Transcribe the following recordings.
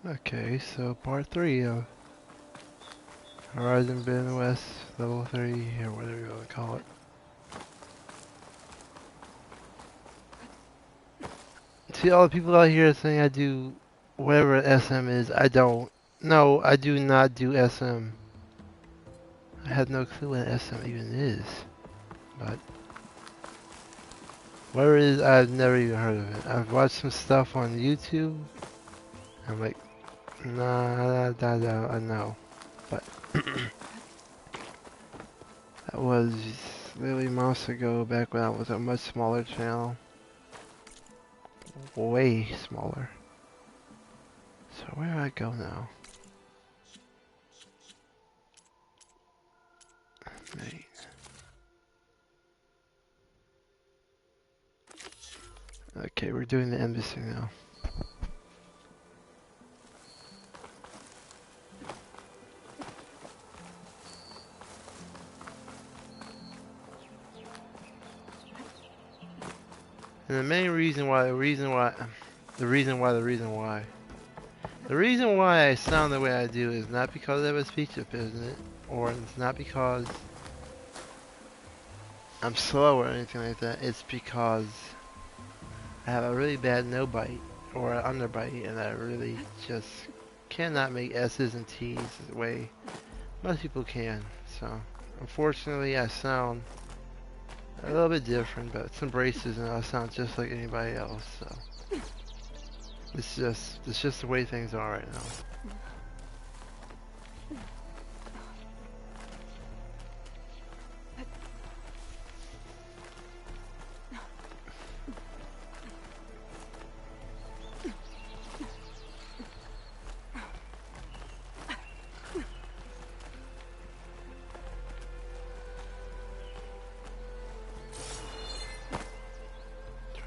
Okay, so part 3 of Horizon Forbidden West, level 3, or whatever you want to call it. See all the people out here saying I do whatever SM is, I don't. No, I do not do SM. I have no clue what SM even is. But whatever it is, I've never even heard of it. I've watched some stuff on YouTube. I'm like, nah, I know. But that was literally months ago, back when I was a much smaller channel. Way smaller. So where do I go now? Main. Okay, we're doing the embassy now. And the main reason why, the reason why I sound the way I do is not because I have a speech impediment, or it's not because I'm slow or anything like that. It's because I have a really bad no bite or an underbite, and I really just cannot make S's and T's the way most people can. So unfortunately, I sound a little bit different, but some braces and I sound just like anybody else. So it's just the way things are right now.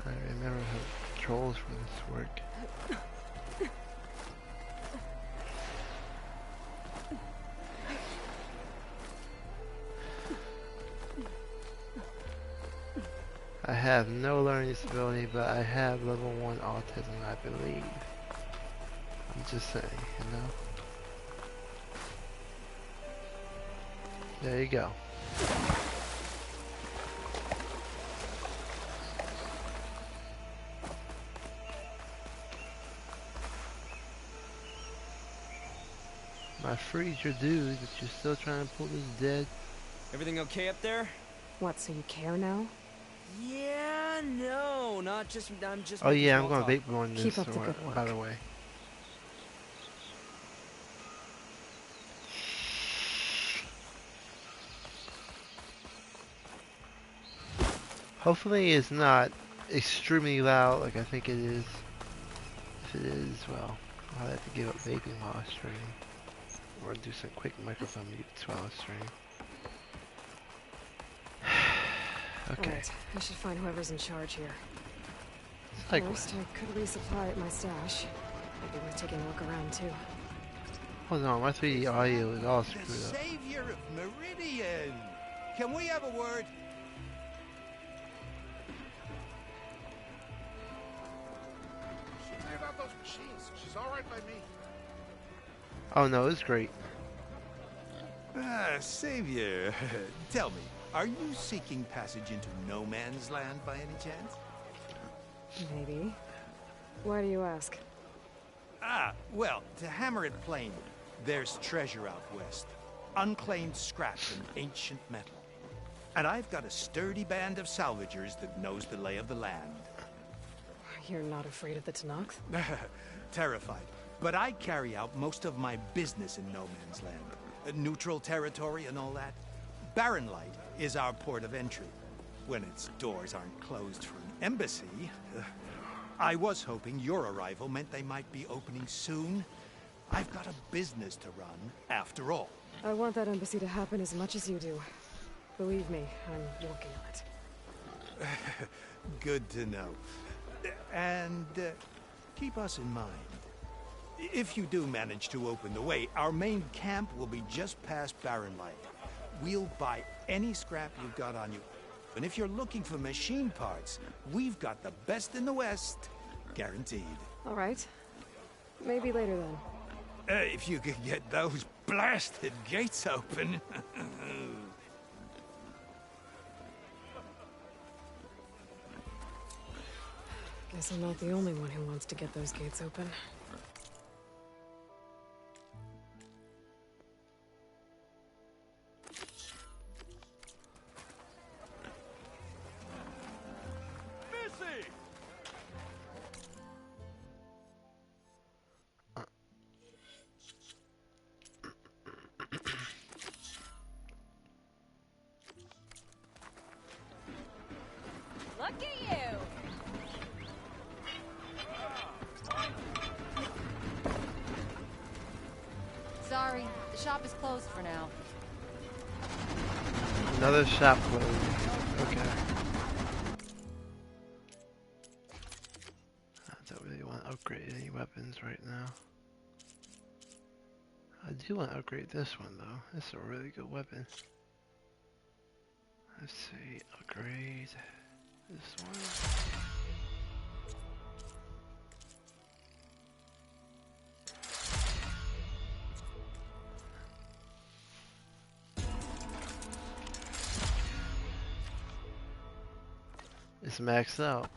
Trying to remember how the controls for this work. I have no learning disability, but I have level 1 autism, I believe. I'm just saying, you know? There you go. My freezer dude, but you're still trying to pull this dead. Everything okay up there? What, so you care now? Yeah, no, not just. I'm just Oh making yeah, I'm small gonna talk. vape on Keep this, up the good work. by the way. Hopefully it's not extremely loud like I think it is. If it is, well, I'll have to give up vaping while I stream. Or do some quick microphone mutes while I stream. Okay. Alright, I should find whoever's in charge here. Likewise. First, I could resupply at my stash. Maybe worth taking a look around too. Hold on, my 3D audio is all screwed The up. savior of Meridian! Can we have a word? She cleared out those machines. She's all right by me. Oh no, it's great. Ah, savior. Tell me, are you seeking passage into no man's land by any chance? Maybe. Why do you ask? Ah, well, to hammer it plain, there's treasure out west. Unclaimed scrap and ancient metal. And I've got a sturdy band of salvagers that knows the lay of the land. You're not afraid of the Tenakth? Terrified. But I carry out most of my business in no man's land. Neutral territory and all that. Barren Light is our port of entry. When its doors aren't closed for an embassy. I was hoping your arrival meant they might be opening soon. I've got a business to run, after all. I want that embassy to happen as much as you do. Believe me, I'm working on it. Good to know. And keep us in mind. If you do manage to open the way, our main camp will be just past Barren Light. We'll buy any scrap you've got on you. And if you're looking for machine parts, we've got the best in the West, guaranteed. All right. Maybe later then. If you could get those blasted gates open. Guess I'm not the only one who wants to get those gates open. Look at you! Sorry, the shop is closed for now. Another shop closed. Okay. I don't really want to upgrade any weapons right now. I do want to upgrade this one though. This is a really good weapon. Let's see, upgrade this one. It's maxed out.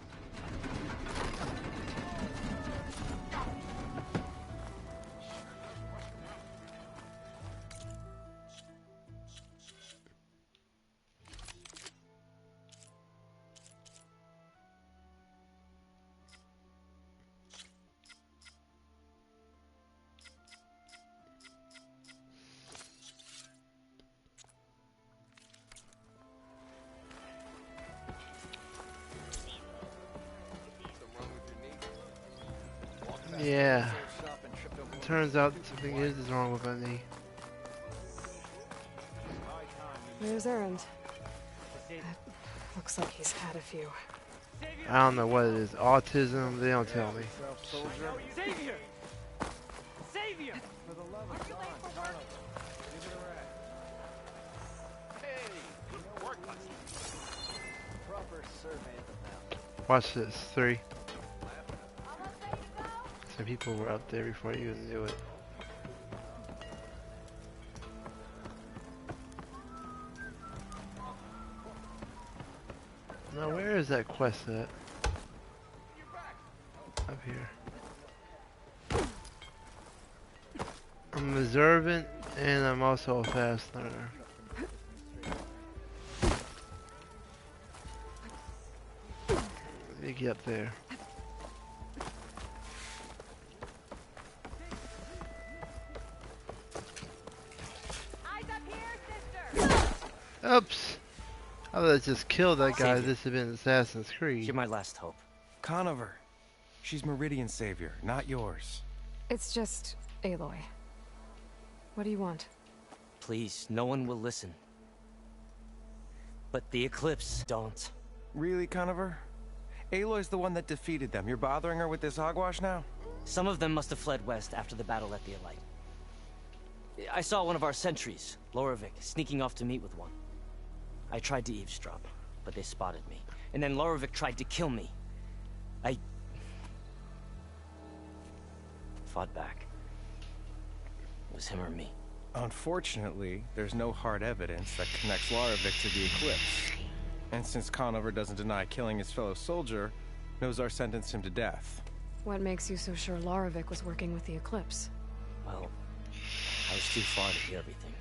Yeah. Turns out something is wrong with my knee. There's Erend. Looks like he's had a few. I don't know what it is. Autism, they don't tell me. Savior! Savior! For the love of God, Carlo, give it a rest. Hey, work us. Proper survey of the map. Watch this. 3. Some people were up there before you even knew it. Now where is that quest at? Up here. I'm observant and I'm also a fast learner. Let me get up there. Oops! I would have just killed that guy. This had been Assassin's Creed. You're my last hope. Conover. She's Meridian's savior, not yours. It's just Aloy. What do you want? Please, no one will listen. But the Eclipse don't. Really, Conover? Aloy's the one that defeated them. You're bothering her with this hogwash now? Some of them must have fled west after the battle at the Elite. I saw one of our sentries, Lorevic, sneaking off to meet with one. I tried to eavesdrop, but they spotted me. And then Lorevic tried to kill me. I fought back. It was him or me. Unfortunately, there's no hard evidence that connects Lorevic to the Eclipse. And since Conover doesn't deny killing his fellow soldier, Nozar sentenced him to death. What makes you so sure Lorevic was working with the Eclipse? Well, I was too far to hear everything.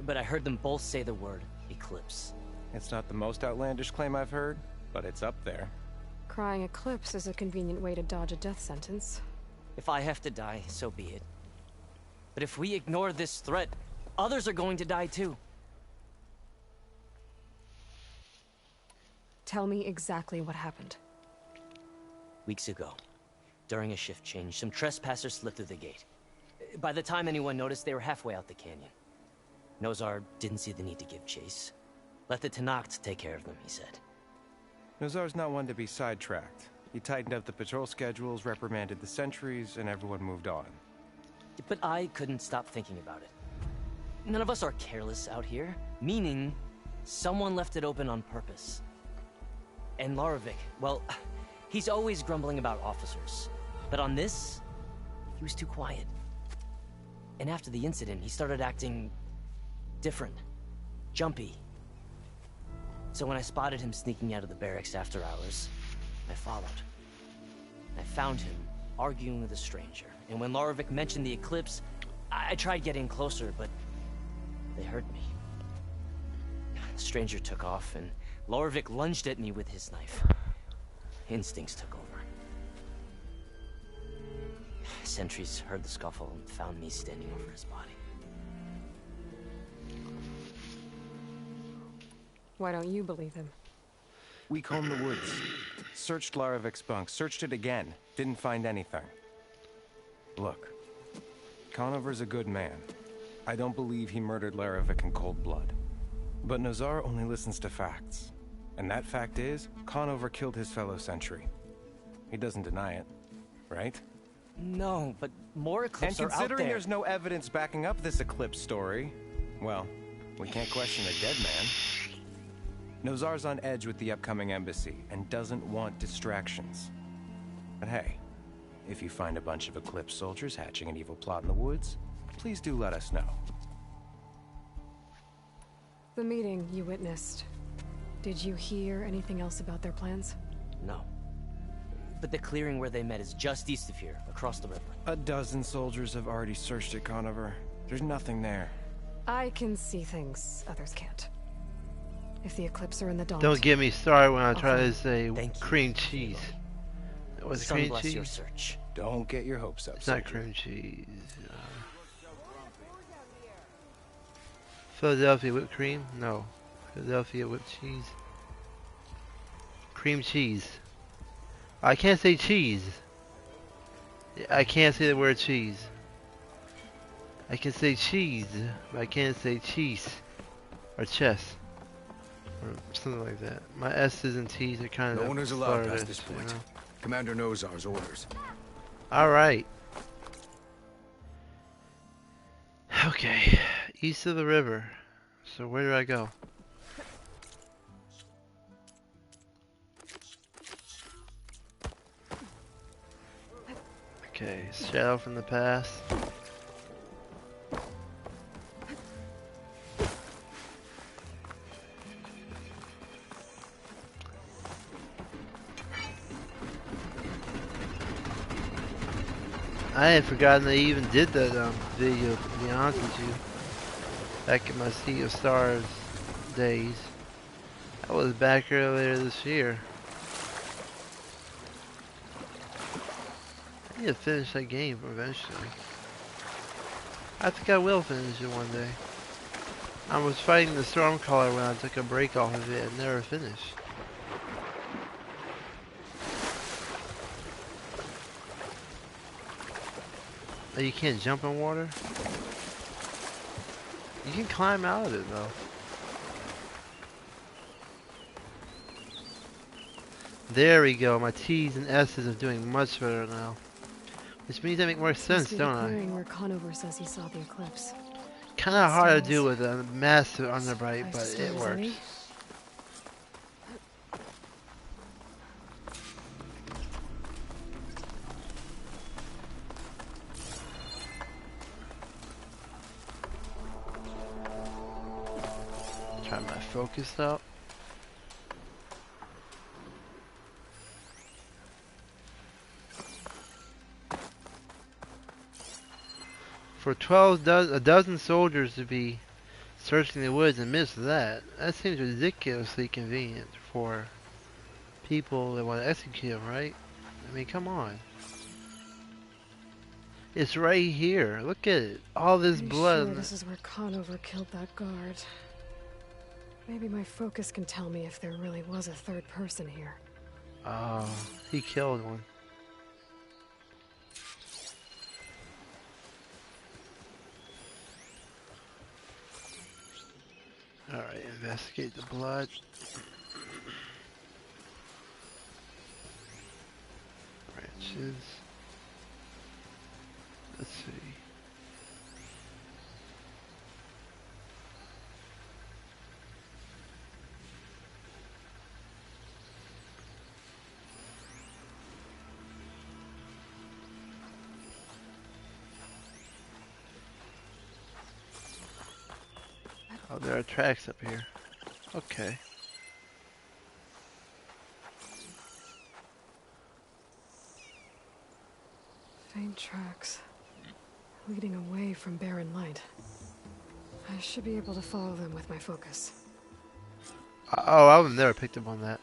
But I heard them both say the word Eclipse. It's not the most outlandish claim I've heard, but it's up there. Crying Eclipse is a convenient way to dodge a death sentence. If I have to die, so be it. But if we ignore this threat, others are going to die too. Tell me exactly what happened. Weeks ago, during a shift change, some trespassers slipped through the gate. By the time anyone noticed, they were halfway out the canyon. Nozar didn't see the need to give chase. Let the Tenakth take care of them, he said. Nozar's not one to be sidetracked. He tightened up the patrol schedules, reprimanded the sentries, and everyone moved on. But I couldn't stop thinking about it. None of us are careless out here, meaning someone left it open on purpose. And Lorevic, well, he's always grumbling about officers. But on this, was too quiet. And after the incident, he started acting different, jumpy. So when I spotted him sneaking out of the barracks after hours, I followed. I found him arguing with a stranger. And when Larovic mentioned the eclipse, I tried getting closer, but they heard me. The stranger took off, and Larovic lunged at me with his knife. Instincts took over. Sentries heard the scuffle and found me standing over his body. Why don't you believe him? We combed the woods, searched Larovic's bunk, searched it again, didn't find anything. Look, Conover's a good man. I don't believe he murdered Larovic in cold blood. But Nazar only listens to facts. And that fact is, Conover killed his fellow sentry. He doesn't deny it, right? No, but more eclipses are out there. And considering there's no evidence backing up this eclipse story, well, we can't question a dead man. Nozar's on edge with the upcoming embassy and doesn't want distractions. But hey, if you find a bunch of Eclipse soldiers hatching an evil plot in the woods, please do let us know. The meeting you witnessed. Did you hear anything else about their plans? No. But the clearing where they met is just east of here, across the river. A dozen soldiers have already searched it, Conover. There's nothing there. I can see things others can't. If the Eclipse are in the Daunt... Don't get me started when I try Okay. to say Thank you. cream cheese. Was it Sun cream bless cheese? your search. Don't get your hopes up, It's not soldier. cream cheese. Philadelphia whipped cream? No. Philadelphia whipped cheese. Cream cheese. I can't say cheese. I can't say the word cheese. I can say cheese, but I can't say cheese. Or chess. Or something like that. My S's and T's are kind of... No one is allowed past slurred, this you point. know? Commander Nozar's orders. Alright. Okay. East of the river. So where do I go? Okay, shadow from the past. I had forgotten they even did that video, to be honest with you. Back in my Sea of Stars days. That was back earlier this year. I need to finish that game eventually. I think I will finish it one day. I was fighting the Stormcaller when I took a break off of it and never finished. Oh, you can't jump in water? You can climb out of it though. There we go. My T's and S's are doing much better now. Which means I make more sense, Must be don't the I? clearing where Conover says he saw the eclipse. Kinda hard to Sounds do with a massive underbite, Nice but to it know, works. Zenny. Try my focus out. For a dozen soldiers to be searching the woods and miss that seems ridiculously convenient for people that want to execute him, right? I mean, come on. It's right here. Look at it. All this Pretty blood. Sure this is where Conover killed that guard. Maybe my focus can tell me if there really was a third person here. Oh, he killed one. Alright, investigate the blood. Branches. Let's see. Oh, there are tracks up here. Okay. Faint tracks leading away from Barren Light. I should be able to follow them with my focus. Oh, I would have never picked up on that.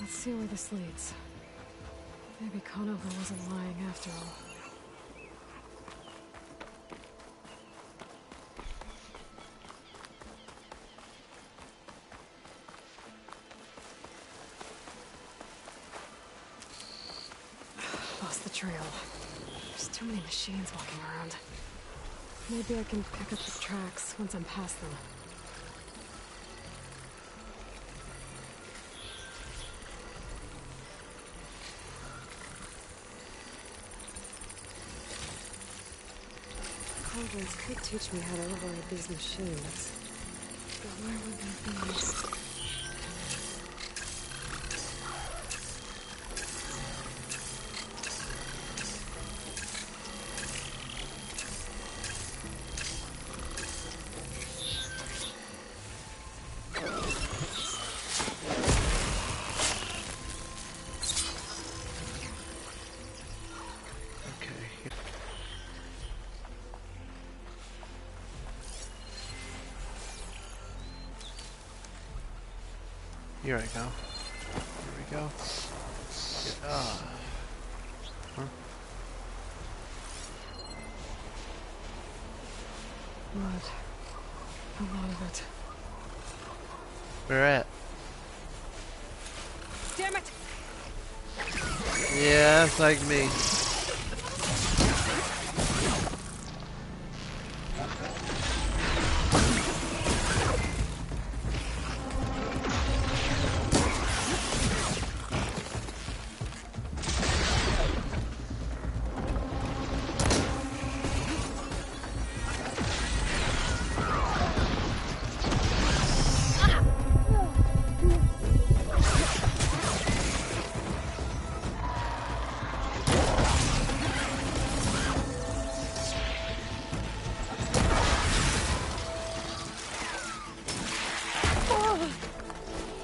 Let's see where this leads. Maybe Conover wasn't lying after all. Lost the trail. There's too many machines walking around. Maybe I can pick up the tracks once I'm past them. Cauldrons could teach me how to override these machines. But where would they be? Here I go. Here we go. Ah. Huh? Mud. A lot of it. Where at? Damn it! Yeah, that's like me.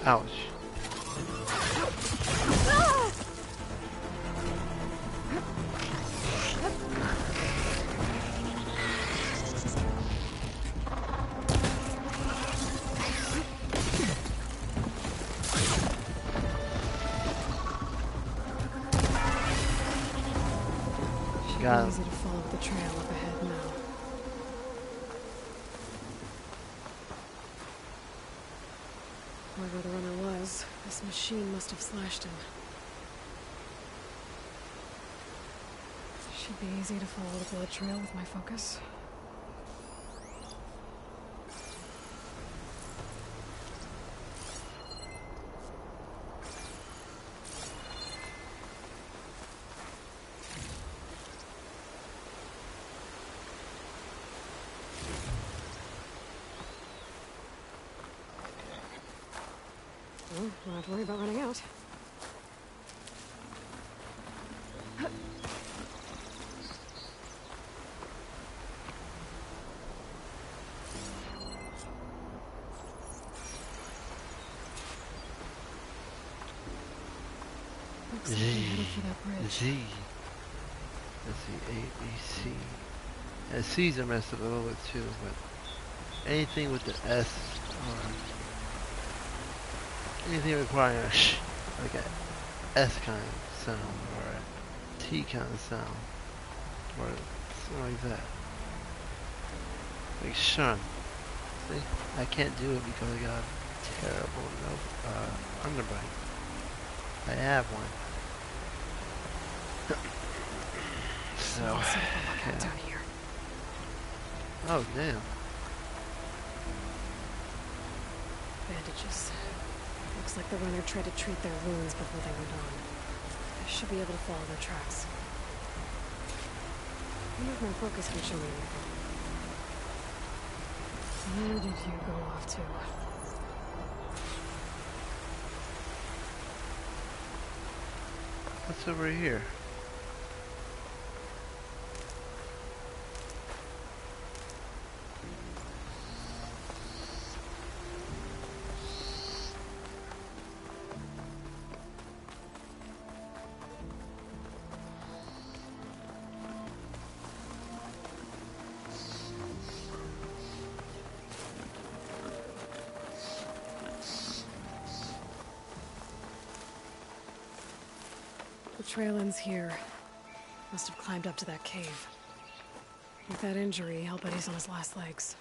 Ouch. Should Got be easy to follow the trail up ahead now. Whoever the runner was, this machine must have slashed him. Should be easy to follow the blood trail with my focus. Well, don't have to worry about running out. Looks like I'm headed for that bridge. Z. Let's see, A, B, C. And C's are messed up a little bit too, but anything with the S or anything requiring a sh, like a S kind of sound or a T kind of sound or something like that. Like shun. See, I can't do it because I got a terrible underbite. I have one. So, Let's see if I look yeah. out down here. Oh damn. Bandages. Looks like the runner tried to treat their wounds before they went on. I should be able to follow their tracks. I wonder if my focus can show me anything. Where did you go off to? What's over here? trail ends here. Must have climbed up to that cave. With that injury, I'll bet he's on his last legs.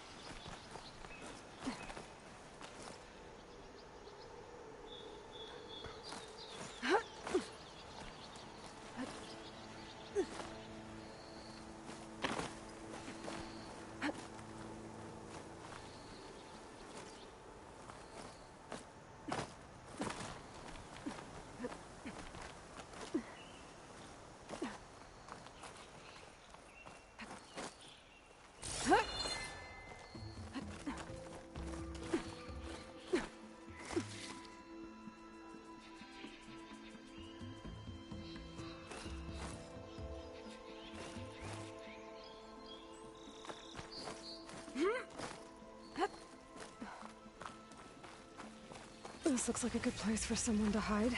This looks like a good place for someone to hide.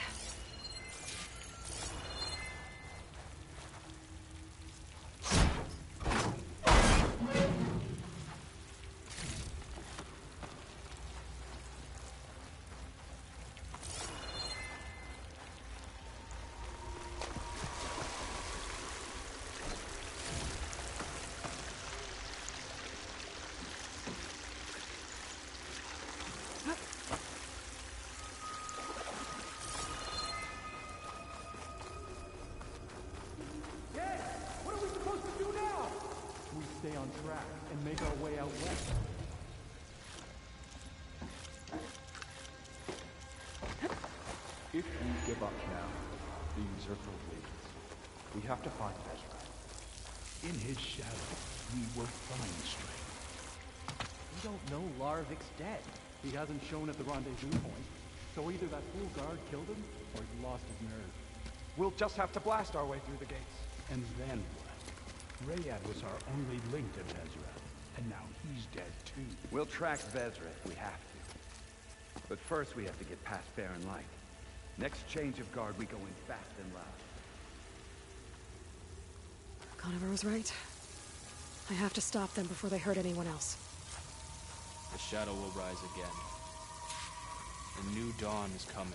Stay on track and make our way out west. If we give up now, these are for waiting. We have to find Ezra. In his shadow, we will find strength. We don't know Laravic's dead. He hasn't shown at the rendezvous point, so either that fool guard killed him, or he lost his nerve. We'll just have to blast our way through the gates. And then what? Rayad was our only link to Vezra, and now he's dead too. We'll track Vezra if we have to. But first we have to get past Barren Light. Next change of guard, we go in fast and loud. Conover was right. I have to stop them before they hurt anyone else. The shadow will rise again. The new dawn is coming.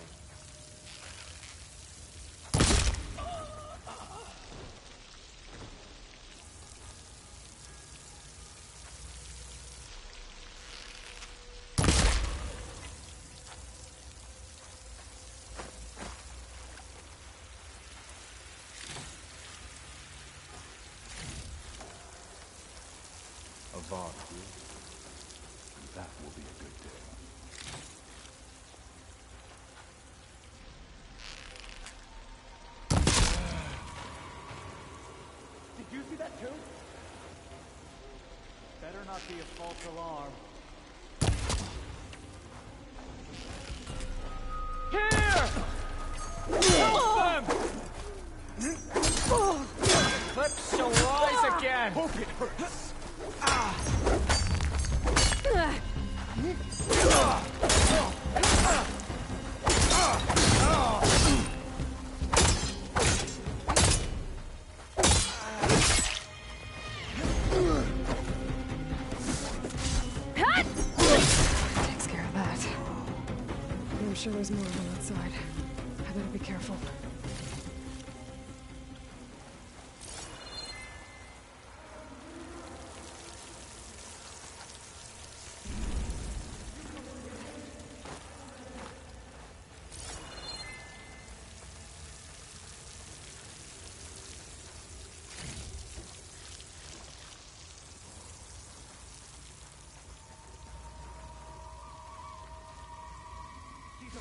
Avad, that will be a good day. Did you see that too? Better not be a false alarm. Eclipse shall rise again! Hope it hurts. Takes care of that. I'm sure there's more on that side. I better be careful.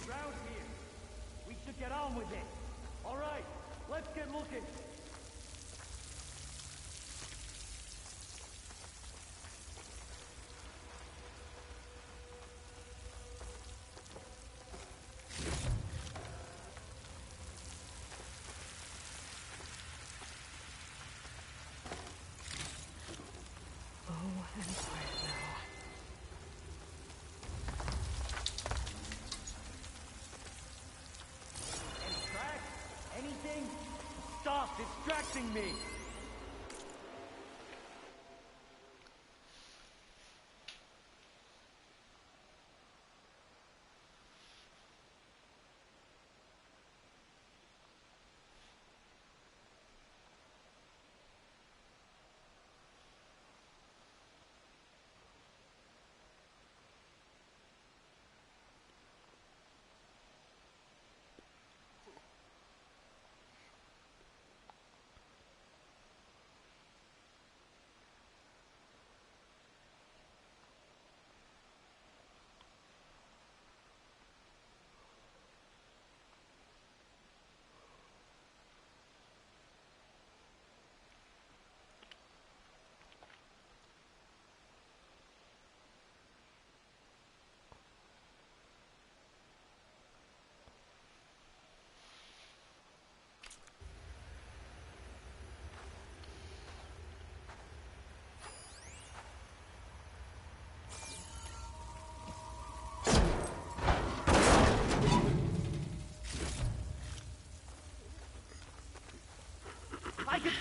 Around here. We should get on with it. All right, let's get looking. Low and quiet now. Anything? Stop distracting me!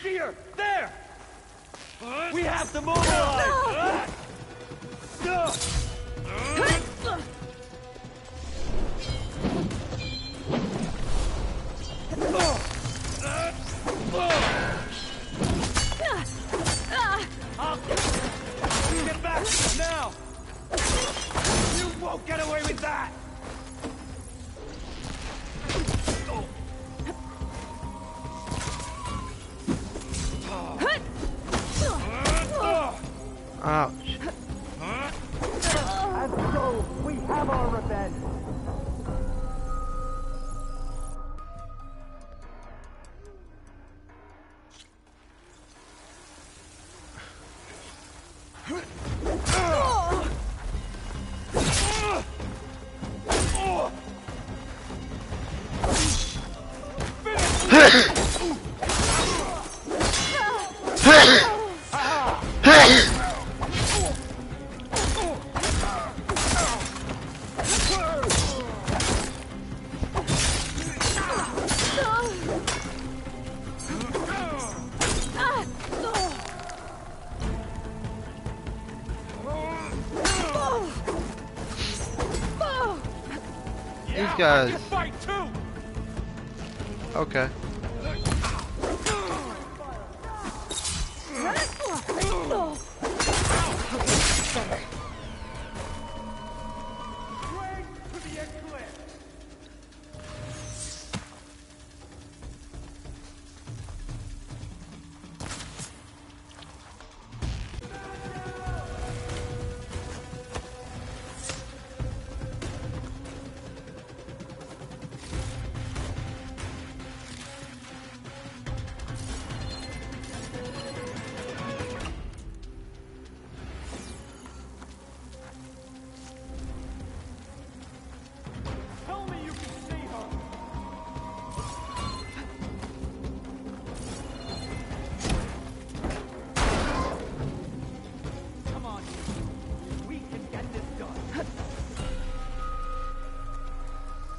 see her! There! We have to mobilize! Get back now! You won't get away with that! Ouch. And so, we have our revenge! These guys. Fight too! Okay. Tell me you can see her! Come on, we can get this done.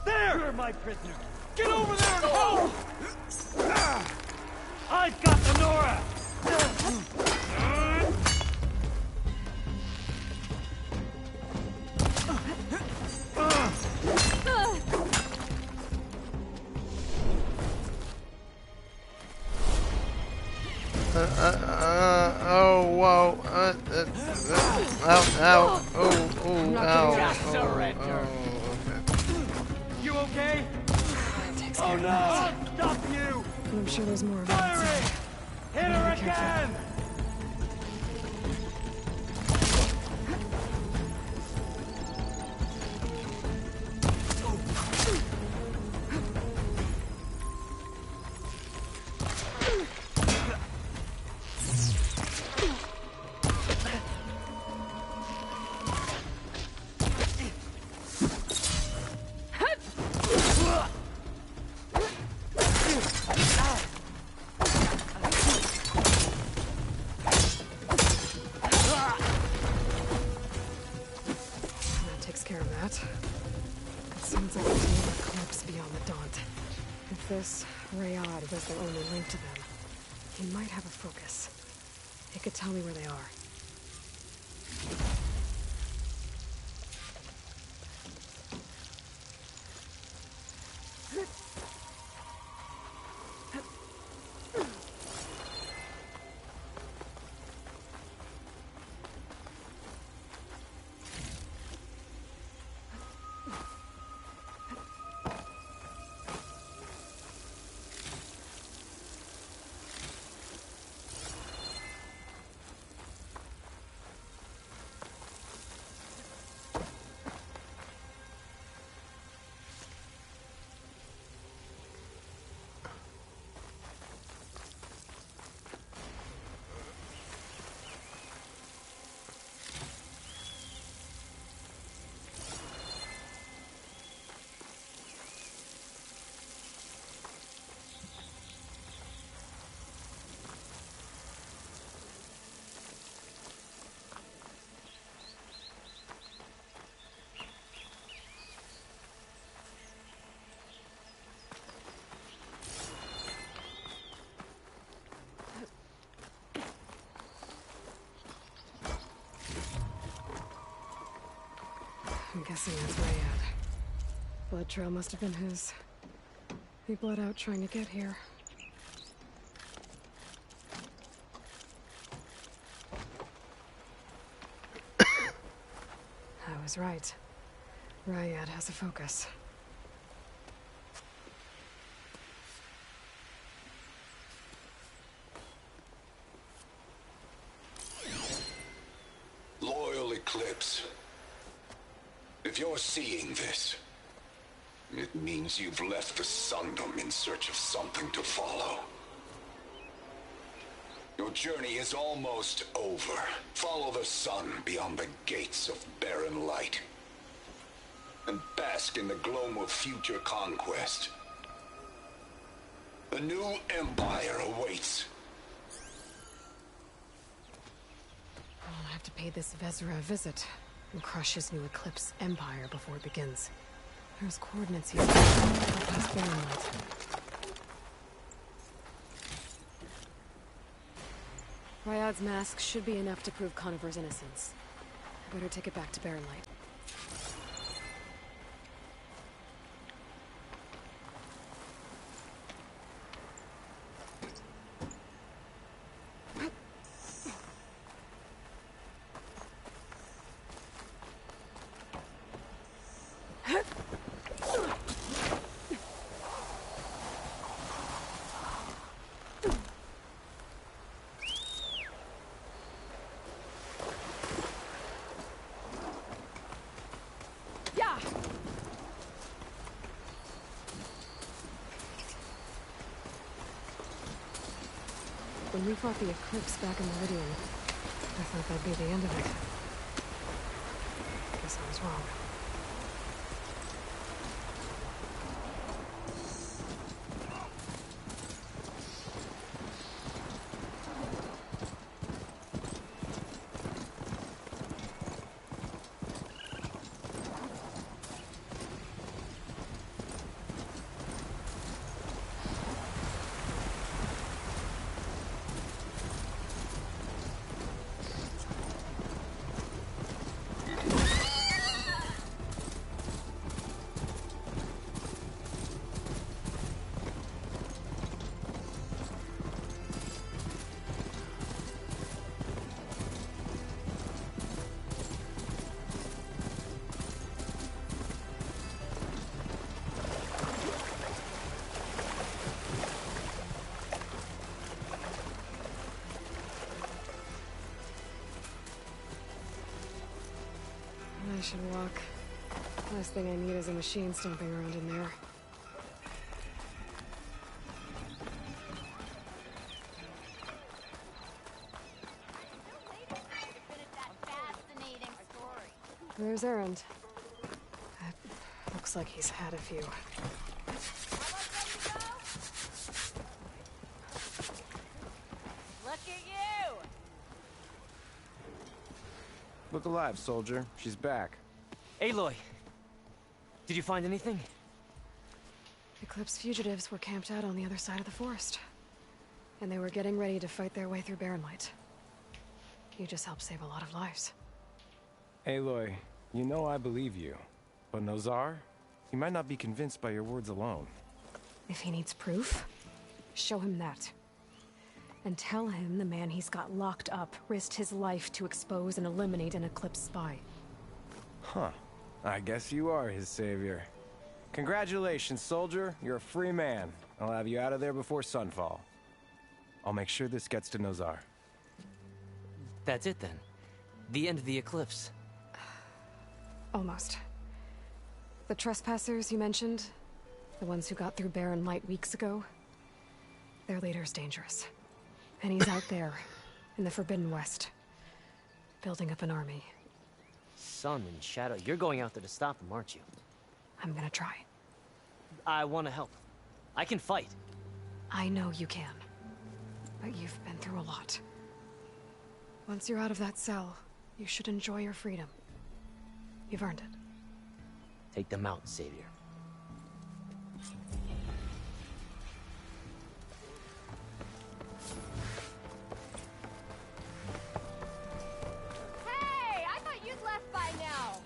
There! You're my prisoner. Get over there and help! I've got the Nora! Oh, whoa. Ow, ow, Surrender. You okay? Oh no! I'll stop you! I'm sure there's more of them. Firing! Hit her again! That takes care of that. It seems like there's another corpse beyond the Daunt. If this Rayad was the only link to them, he might have a focus. He could tell me where they are. guessing that's Rayad. Blood trail must have been his. He bled out trying to get here. I was right. Rayad has a focus. Loyal Eclipse. If you're seeing this, it means you've left the Sundom in search of something to follow. Your journey is almost over. Follow the sun beyond the gates of barren light. And bask in the glow of future conquest. A new empire awaits. I'll have to pay this Vezra a visit and crush his new Eclipse empire before it begins. There's coordinates here. Past barren light. Rayad's mask should be enough to prove Conover's innocence. Better take it back to Barren Light. When we fought the Eclipse back in Meridian, I thought that'd be the end of it. Guess I was wrong. I should walk. Last thing I need is a machine stomping around in there. There's Erend. Looks like he's had a few. Look at you! Look alive, soldier. She's back. Aloy! Did you find anything? Eclipse fugitives were camped out on the other side of the forest. And they were getting ready to fight their way through Barren Light. You just helped save a lot of lives. Aloy, you know I believe you. But Nozar? He might not be convinced by your words alone. If he needs proof, show him that. And tell him the man he's got locked up risked his life to expose and eliminate an Eclipse spy. Huh. I guess you are his savior. Congratulations, soldier. You're a free man. I'll have you out of there before sunfall. I'll make sure this gets to Nozar. That's it then. The end of the Eclipse. Almost. The trespassers you mentioned, the ones who got through Barren Light weeks ago, their leader's dangerous. And he's out there, in the Forbidden West, building up an army. Sun and Shadow, you're going out there to stop him, aren't you? I'm gonna try. I want to help. I can fight. I know you can. But you've been through a lot. Once you're out of that cell, you should enjoy your freedom. You've earned it. Take them out, Savior. Hey, I thought you'd left by now.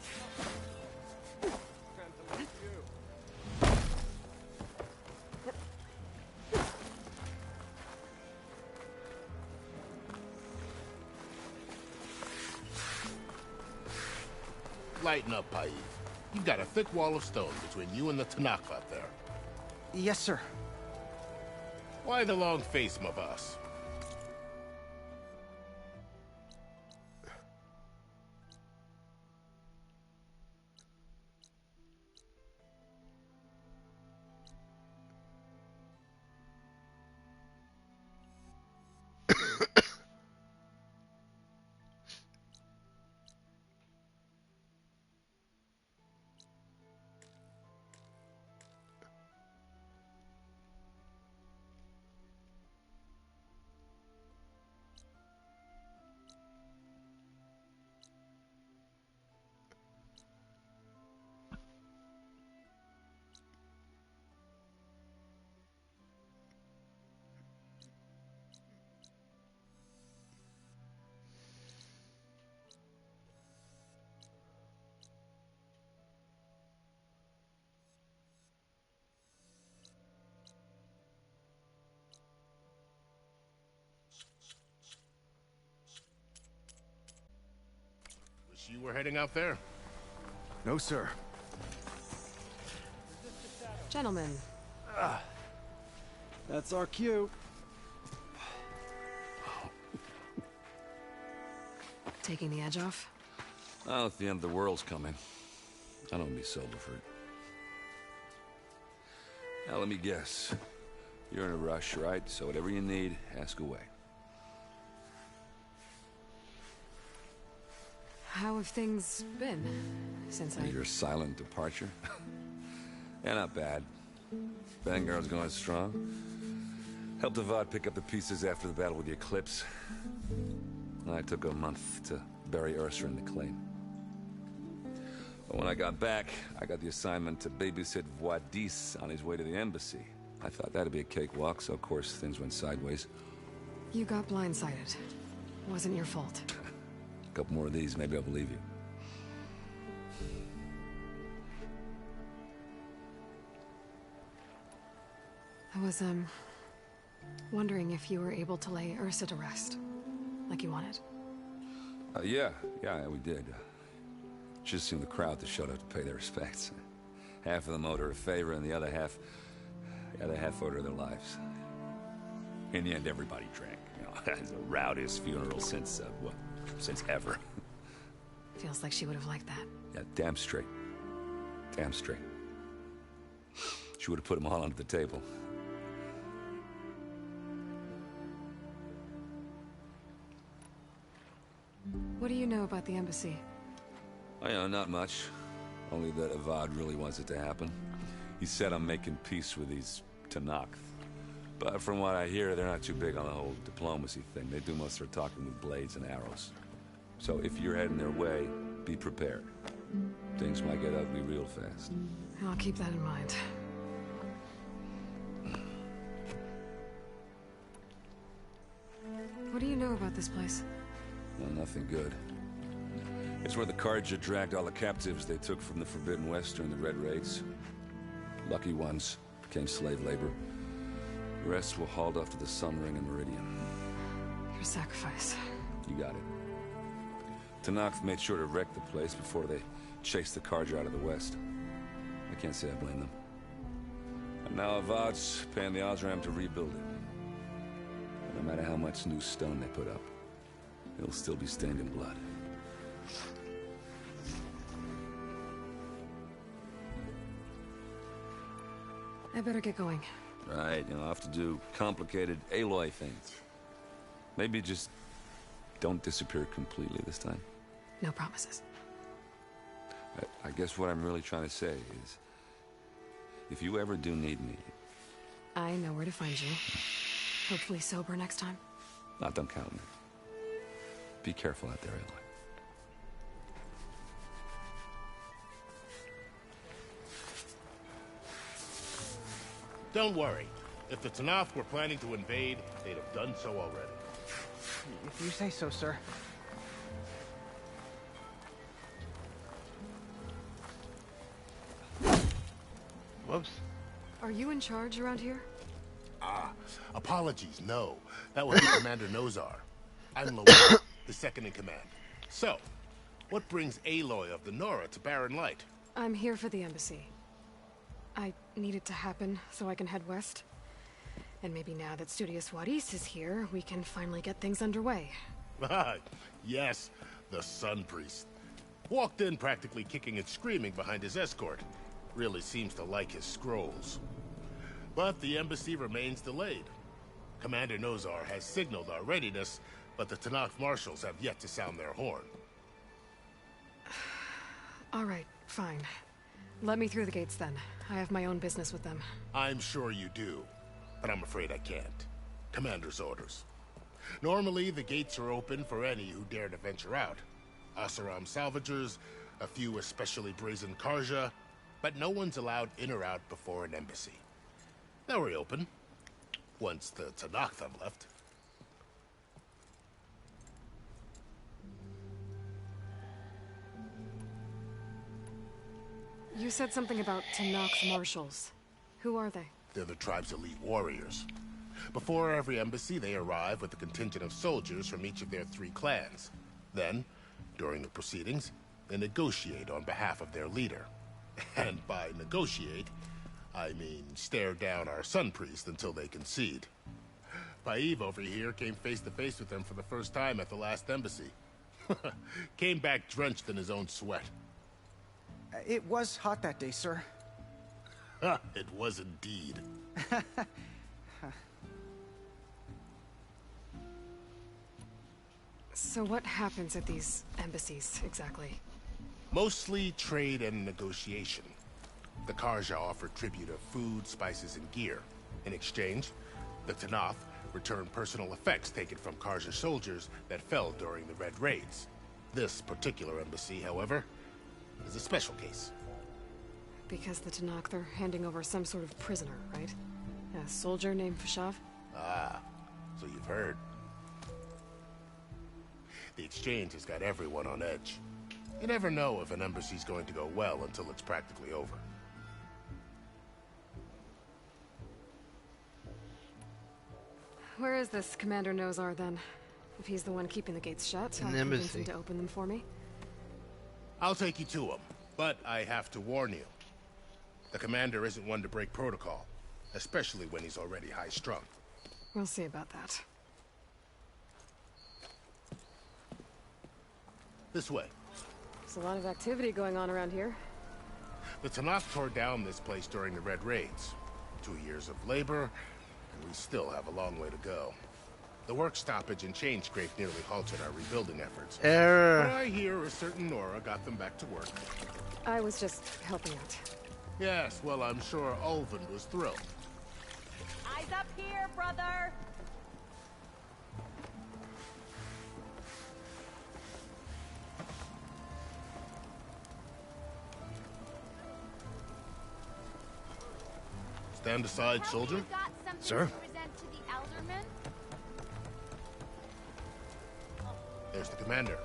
lighten up, Paif. You've got a thick wall of stone between you and the Tanakh up there. Yes, sir. Why the long face, my boss? You were heading out there? No, sir. Gentlemen. That's our cue. Taking the edge off? Oh, if the end of the world's coming, I don't be sober for it. Now, let me guess. You're in a rush, right? So whatever you need, ask away. How have things been since Your silent departure? Yeah, not bad. Vanguard's going strong. Helped Avad pick up the pieces after the battle with the Eclipse. I took a month to bury Ursa in the claim. But when I got back, I got the assignment to babysit Voidis on his way to the embassy. I thought that'd be a cakewalk, so of course things went sideways. You got blindsided. Wasn't your fault. A couple more of these, maybe I'll believe you. I was, wondering if you were able to lay Ursa to rest, like you wanted. Yeah, we did. Just seemed the crowd that showed up to pay their respects. Half of them owed her a favor, and the other half owed her their lives. In the end, everybody drank. You know, it's the rowdiest funeral since ever. Feels like she would have liked that. Yeah, damn straight. Damn straight. She would have put them all under the table. What do you know about the embassy? Oh, yeah, not much. Only that Avad really wants it to happen. He said I'm making peace with these Tanakh. But from what I hear, they're not too big on the whole diplomacy thing. They do most of their talking with blades and arrows. So if you're heading their way, be prepared. Things might get ugly real fast. I'll keep that in mind. What do you know about this place? Well, nothing good. It's where the Carja dragged all the captives they took from the Forbidden West during the Red Raids. Lucky ones became slave labor. The rest were hauled off to the Sun Ring and Meridian. Your sacrifice. You got it. Tanakh made sure to wreck the place before they chased the Carja out of the West. I can't say I blame them. And now Avad's paying the Osram to rebuild it. No matter how much new stone they put up, it'll still be stained in blood. I better get going. Right, I'll have to do complicated Aloy things. Maybe just don't disappear completely this time. No promises. I guess what I'm really trying to say is, if you ever do need me... I know where to find you. Hopefully sober next time. Don't count on me. Be careful out there, Aloy. Don't worry. If the Tanakh were planning to invade, they'd have done so already. If you say so, sir. Whoops. Are you in charge around here? Apologies, no. That would be Commander Nozar. I'm Lowen, the second in command. So, What brings Aloy of the Nora to Barren Light? I'm here for the embassy. I need it to happen so I can head west. And maybe now that Studious Juarez is here, we can finally get things underway. Yes, the Sun Priest. Walked in practically kicking and screaming behind his escort. Really seems to like his scrolls. But the embassy remains delayed. Commander Nozar has signaled our readiness, but the Tenakth marshals have yet to sound their horn. All right, fine. Let me through the gates then. I have my own business with them. I'm sure you do, but I'm afraid I can't. Commander's orders. Normally, the gates are open for any who dare to venture out. Oseram salvagers, a few especially brazen Karja, but no one's allowed in or out before an embassy. They'll reopen, once the Tenakth have left. You said something about Tenakth marshals. Who are they? They're the tribe's elite warriors. Before every embassy, they arrive with a contingent of soldiers from each of their 3 clans. Then, during the proceedings, they negotiate on behalf of their leader. And by negotiate, I mean stare down our Sun Priest until they concede. Paiv over here came face to face with them for the first time at the last embassy. Came back drenched in his own sweat. It was hot that day, sir. It was indeed. So what happens at these embassies, exactly? Mostly trade and negotiation. The Karja offer tribute of food, spices, and gear. In exchange, the Tenakth return personal effects taken from Karja soldiers that fell during the Red Raids. This particular embassy, however, is a special case. Because the Tenakth are handing over some sort of prisoner, right? A soldier named Fashav? Ah, so you've heard. The exchange has got everyone on edge. You never know if an embassy's going to go well until it's practically over. Where is this Commander Nozar, then? If he's the one keeping the gates shut, I'll convince him to open them for me. I'll take you to him, but I have to warn you. The commander isn't one to break protocol, especially when he's already high-strung. We'll see about that. This way. There's a lot of activity going on around here. The Tenakth tore down this place during the Red Raids. 2 years of labor, and we still have a long way to go. The work stoppage and chain scrape nearly halted our rebuilding efforts. Error. But I hear a certain Nora got them back to work. I was just helping out. Yes, well, I'm sure Ulvund was thrilled. Eyes up here, brother! Stand aside, soldier. Sir? To present to the alderman? There's the commander.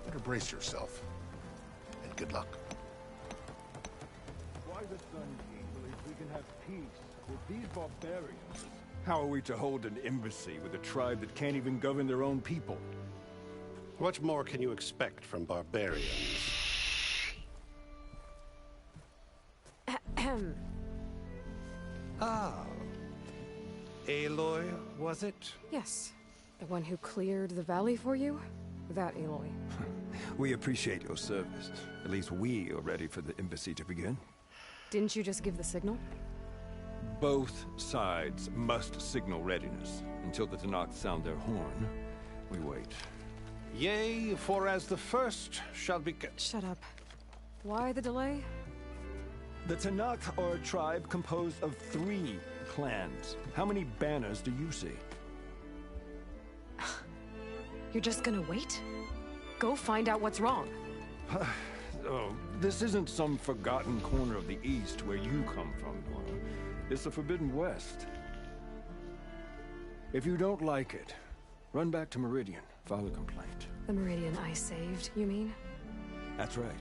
Better brace yourself. And good luck. Why the Sun King believes we can have peace with these barbarians? How are we to hold an embassy with a tribe that can't even govern their own people? What more can you expect from barbarians? Ah. Aloy, was it? Yes. The one who cleared the valley for you? That Aloy. We appreciate your service. At least we are ready for the embassy to begin. Didn't you just give the signal? Both sides must signal readiness. Until the Tenakth sound their horn, we wait. Yea, for as the first shall be... Shut up. Why the delay? The Tenakth are a tribe composed of 3 clans. How many banners do you see? You're just gonna wait? Go find out what's wrong. Oh, this isn't some forgotten corner of the East where you come from, Nora. It's the Forbidden West. If you don't like it, run back to Meridian, file a complaint. The Meridian I saved, you mean? That's right.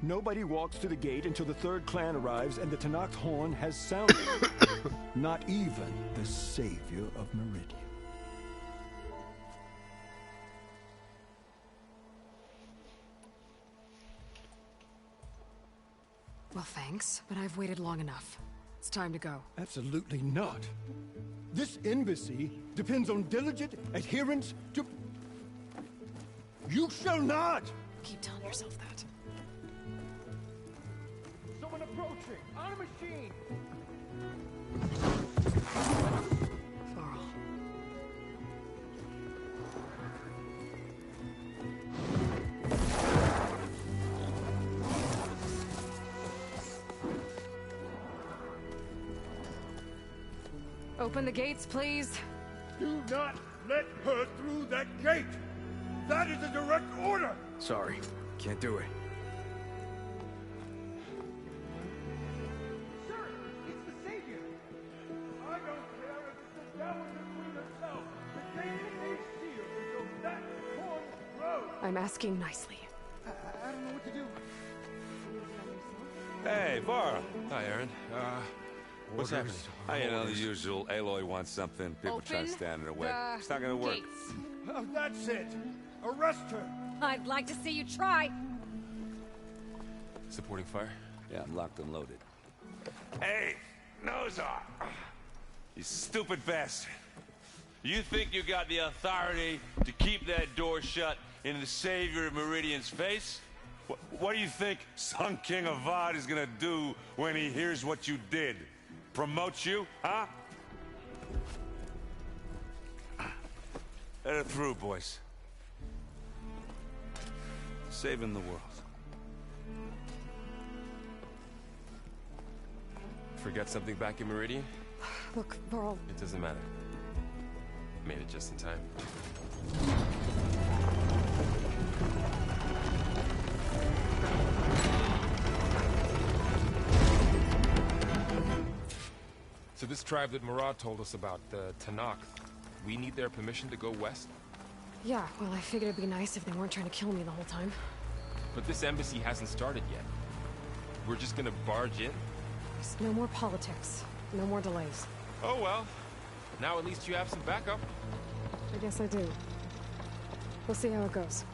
Nobody walks to the gate until the 3rd clan arrives and the Tenakth horn has sounded. Not even the savior of Meridian. thanks, but I've waited long enough. It's time to go. Absolutely not. This embassy depends on diligent adherence to... You shall not! Keep telling yourself that. Someone approaching! On a machine! Varl. Open the gates, please. Do not let her through that gate! That is a direct order! Sorry, can't do it. Sir, it's the Savior! I don't care if it's the devil between herself. The gate is sealed until that horn grows! I'm asking nicely. I don't know what to do. Hey, Varl. Hi, Aaron. What's happening? You know, the usual. Aloy wants something. People try to stand in her way. It's not gonna work. Oh, that's it! Arrest her! I'd like to see you try. Supporting fire? Yeah, I'm locked and loaded. Hey, Nozar! You stupid bastard. You think you got the authority to keep that door shut in the Savior of Meridian's face? What do you think Sun King Avad is gonna do when he hears what you did? Promote you, huh? Let her through, boys. Saving the world. Forget something back in Meridian? Look, Varl. It doesn't matter. Made it just in time. So this tribe that Murad told us about, the Tanakh, we need their permission to go west? Yeah, well, I figured it'd be nice if they weren't trying to kill me the whole time. But this embassy hasn't started yet. We're just gonna barge in? Just no more politics. No more delays. Oh well. Now at least you have some backup. I guess I do. We'll see how it goes.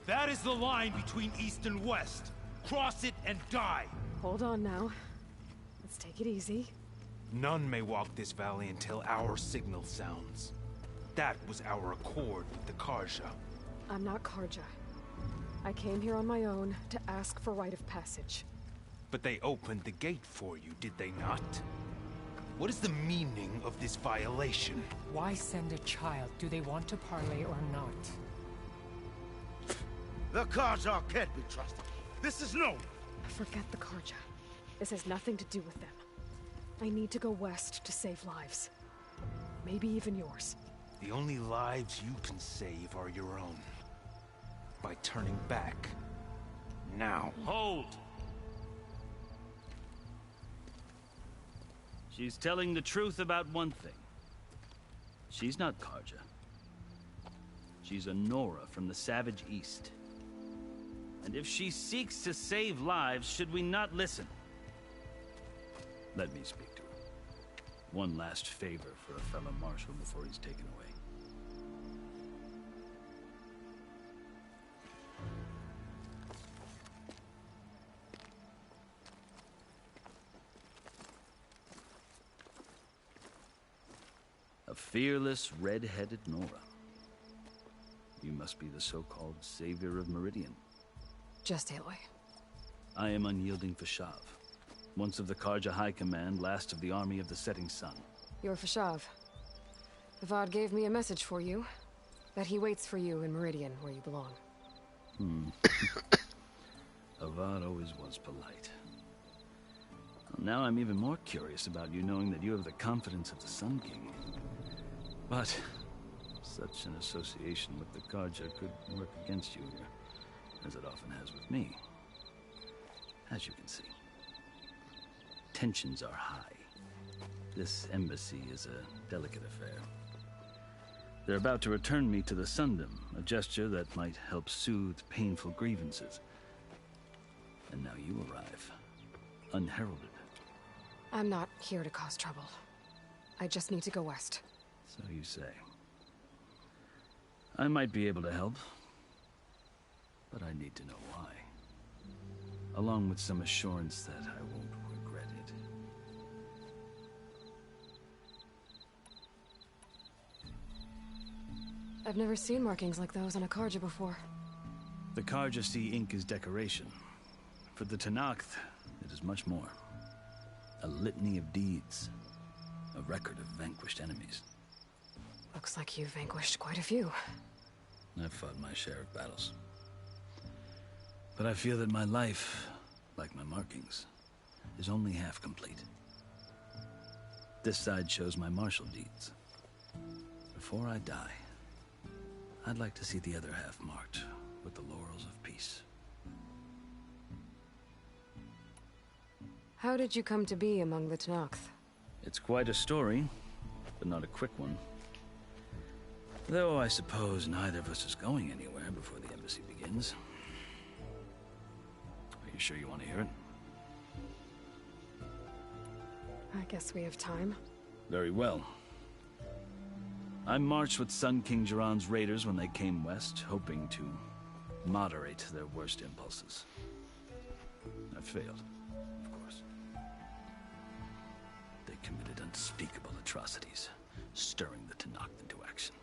That is the line between East and West. Cross it and die. Hold on now. Let's take it easy. None may walk this valley until our signal sounds. That was our accord with the Karja. I'm not Karja. I came here on my own to ask for rite of passage. But they opened the gate for you, did they not? What is the meaning of this violation? Why send a child? Do they want to parley or not? The Karja can't be trusted. This is no... Forget the Karja. This has nothing to do with them. I need to go west to save lives. Maybe even yours. The only lives you can save are your own. By turning back. Now. Hold! She's telling the truth about one thing. She's not Karja. She's a Nora from the Savage East. And if she seeks to save lives, should we not listen? Let me speak to her. One last favor for a fellow marshal before he's taken away. A fearless, red-headed Nora. You must be the so-called Savior of Meridian. Just Aloy. I am Unyielding Fashav. Once of the Karja High Command, last of the Army of the Setting Sun. You're Fashav. Avad gave me a message for you. That he waits for you in Meridian, where you belong. Avad always was polite. Well, now I'm even more curious about you knowing that you have the confidence of the Sun King. But such an association with the Karja could work against you here, as it often has with me. As you can see, tensions are high. This embassy is a delicate affair. They're about to return me to the Sundom, a gesture that might help soothe painful grievances. And now you arrive, unheralded. I'm not here to cause trouble. I just need to go west. So you say. I might be able to help, but I need to know why. Along with some assurance that I won't regret it. I've never seen markings like those on a Karja before. The Karja see ink as decoration. For the Tenakth, it is much more. A litany of deeds. A record of vanquished enemies. Looks like you've vanquished quite a few. I've fought my share of battles. But I feel that my life, like my markings, is only half complete. This side shows my martial deeds. Before I die, I'd like to see the other half marked with the laurels of peace. How did you come to be among the Tenakth? It's quite a story, but not a quick one. Though I suppose neither of us is going anywhere before the embassy begins. Are you sure you want to hear it? I guess we have time. Very well. I marched with Sun King Jiran's raiders when they came west, hoping to moderate their worst impulses. I failed, of course. They committed unspeakable atrocities, stirring the Tenakth into action.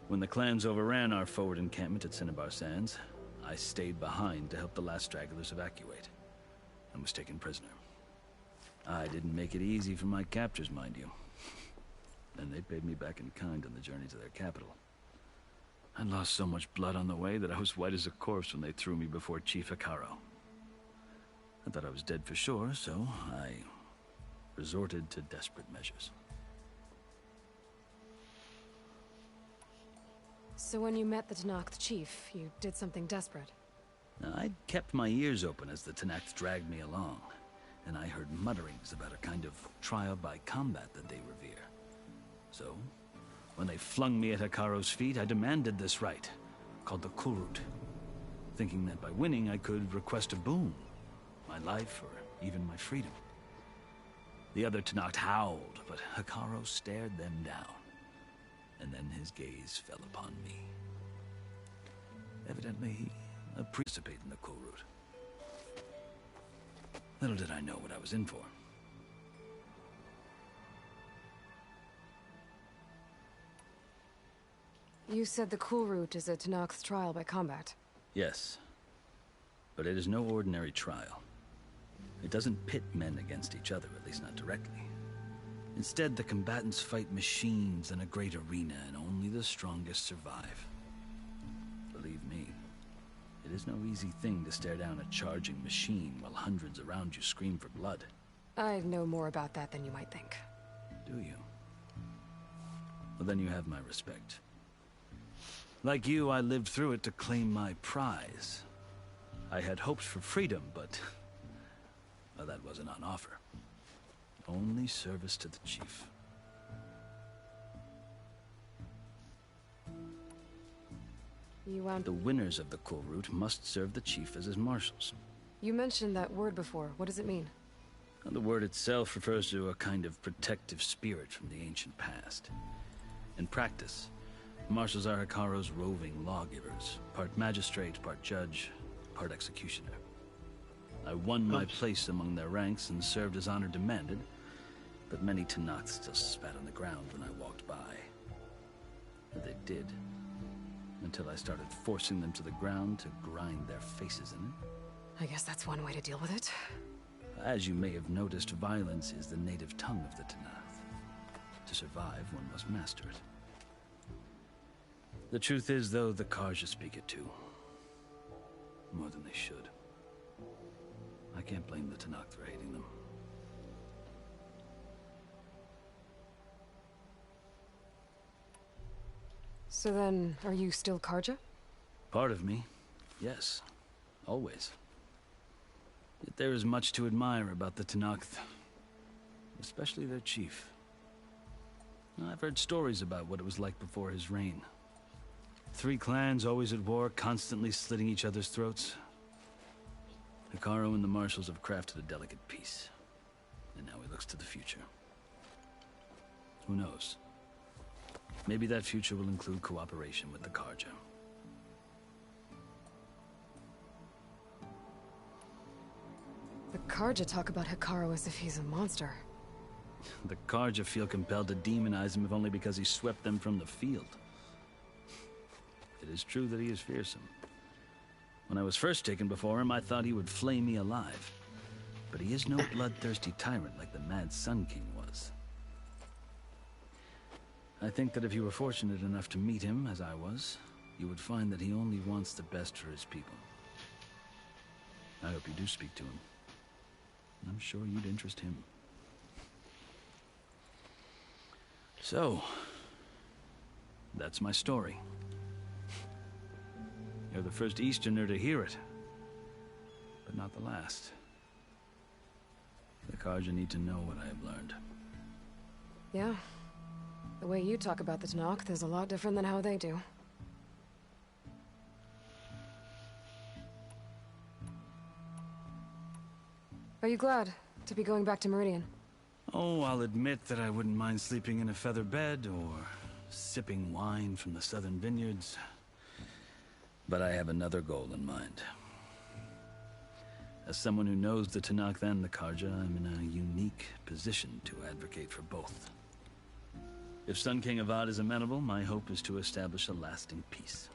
When the clans overran our forward encampment at Cinnabar Sands, I stayed behind to help the last stragglers evacuate, and was taken prisoner. I didn't make it easy for my captors, mind you. And they paid me back in kind on the journey to their capital. I lost so much blood on the way that I was white as a corpse when they threw me before Chief Hekarro. I thought I was dead for sure, so I resorted to desperate measures. So when you met the Tenakth chief, you did something desperate? Now, I'd kept my ears open as the Tenakth dragged me along, and I heard mutterings about a kind of trial by combat that they revere. So, when they flung me at Hekarro's feet, I demanded this right, called the Kulrut, thinking that by winning I could request a boon, my life or even my freedom. The other Tenakth howled, but Hekarro stared them down, and then his gaze fell upon me. Evidently, he participated in the Kulrut. Little did I know what I was in for. You said the Kulrut is a Tenakth's trial by combat. Yes, but it is no ordinary trial. It doesn't pit men against each other, at least not directly. Instead, the combatants fight machines in a great arena, and only the strongest survive. Believe me, it is no easy thing to stare down a charging machine while hundreds around you scream for blood. I know more about that than you might think. Do you? Well, then you have my respect. Like you, I lived through it to claim my prize. I had hoped for freedom, but well, that wasn't on offer. Only service to the chief. The winners of the Kulrut must serve the chief as his marshals. You mentioned that word before. What does it mean? And the word itself refers to a kind of protective spirit from the ancient past. In practice, marshals are Hekarro's roving lawgivers, part magistrate, part judge, part executioner. I won my place among their ranks and served as honor demanded, but many Tenakth still spat on the ground when I walked by. And they did, until I started forcing them to the ground to grind their faces in it. I guess that's one way to deal with it. As you may have noticed, violence is the native tongue of the Tenakth. To survive, one must master it. The truth is, though, the Karja speak it too. More than they should. I can't blame the Tenakth for hating them. So then, are you still Karja? Part of me, yes. Always. Yet there is much to admire about the Tenakth. Especially their chief. I've heard stories about what it was like before his reign. 3 clans always at war, constantly slitting each other's throats. Hekarro and the Marshals have crafted a delicate peace. And now he looks to the future. Who knows? Maybe that future will include cooperation with the Carja. The Carja talk about Hekarro as if he's a monster. The Carja feel compelled to demonize him if only because he swept them from the field. It is true that he is fearsome. When I was first taken before him, I thought he would flay me alive. But he is no bloodthirsty tyrant like the Mad Sun King was. I think that if you were fortunate enough to meet him, as I was, you would find that he only wants the best for his people. I hope you do speak to him. I'm sure you'd interest him. So, that's my story. You're the first Easterner to hear it, but not the last. The Carja need to know what I have learned. Yeah. The way you talk about the Tenakth is a lot different than how they do. Are you glad to be going back to Meridian? Oh, I'll admit that I wouldn't mind sleeping in a feather bed or sipping wine from the southern vineyards. But I have another goal in mind. As someone who knows the Tenakth and the Carja, I'm in a unique position to advocate for both. If Sun King Avad is amenable, my hope is to establish a lasting peace.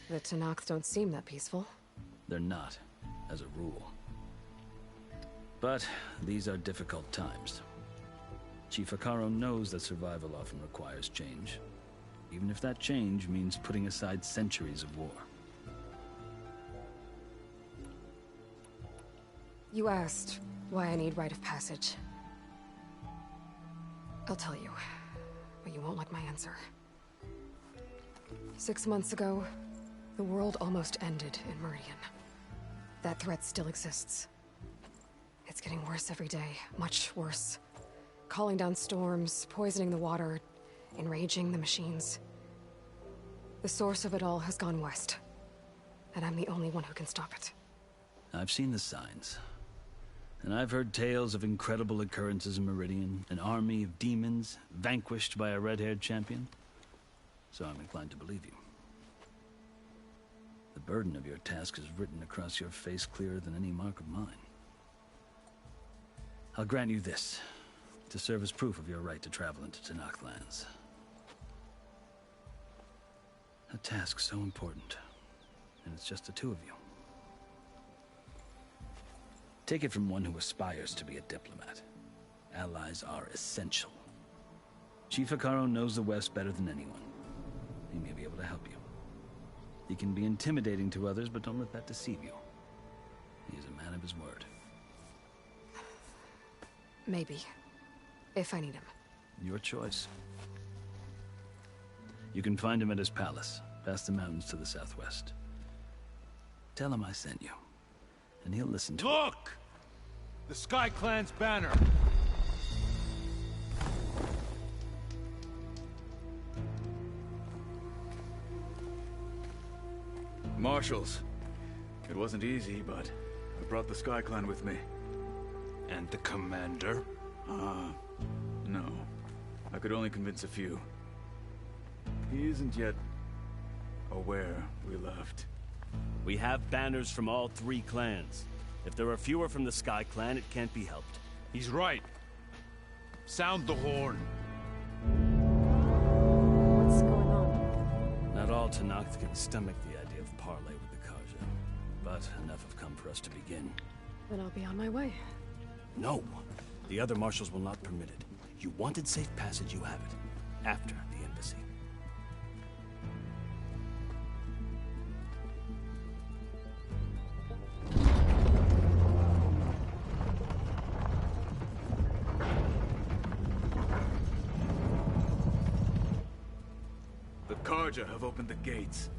The Tenakth don't seem that peaceful. They're not, as a rule. But these are difficult times. Chief Hekarro knows that survival often requires change, even if that change means putting aside centuries of war. You asked why I need rite of passage. I'll tell you, but you won't like my answer. 6 months ago, the world almost ended in Meridian. That threat still exists. It's getting worse every day, much worse. Calling down storms, poisoning the water, enraging the machines. The source of it all has gone west, and I'm the only one who can stop it. I've seen the signs. And I've heard tales of incredible occurrences in Meridian, an army of demons vanquished by a red-haired champion. So I'm inclined to believe you. The burden of your task is written across your face clearer than any mark of mine. I'll grant you this, to serve as proof of your right to travel into Tenakth lands. A task so important, and it's just the two of you. Take it from one who aspires to be a diplomat. Allies are essential. Chief Hekarro knows the West better than anyone. He may be able to help you. He can be intimidating to others, but don't let that deceive you. He is a man of his word. Maybe. If I need him. Your choice. You can find him at his palace, past the mountains to the southwest. Tell him I sent you, and he'll listen to Look! The Sky Clan's banner! Marshals. It wasn't easy, but I brought the Sky Clan with me. And the commander? No. I could only convince a few. He isn't yet aware we left. We have banners from all 3 clans. If there are fewer from the Sky Clan, it can't be helped. He's right. Sound the horn. What's going on? Not all Tenakth can stomach the idea of parley with the Carja, but enough have come for us to begin. Then I'll be on my way. No. The other marshals will not permit it. You wanted safe passage, you have it. After the embassy. The Carja have opened the gates.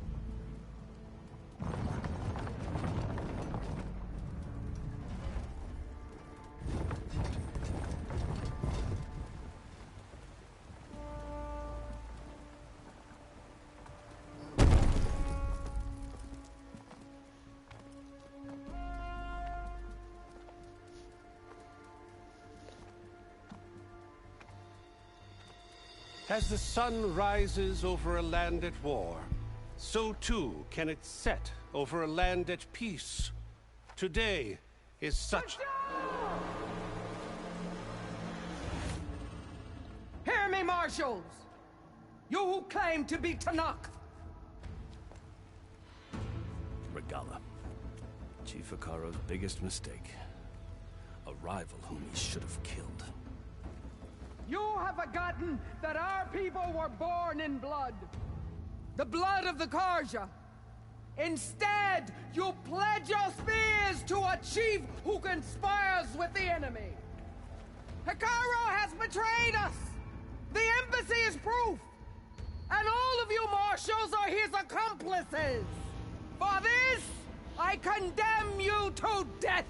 As the sun rises over a land at war, so too can it set over a land at peace. Today is such... Hear me, Marshals! You who claim to be Tenakth! Regalla. Chief Hekarro's biggest mistake. A rival whom he should have killed. You have forgotten that our people were born in blood. The blood of the Carja. Instead, you pledge your spears to a chief who conspires with the enemy. Hekarro has betrayed us! The embassy is proof! And all of you marshals are his accomplices! For this, I condemn you to death!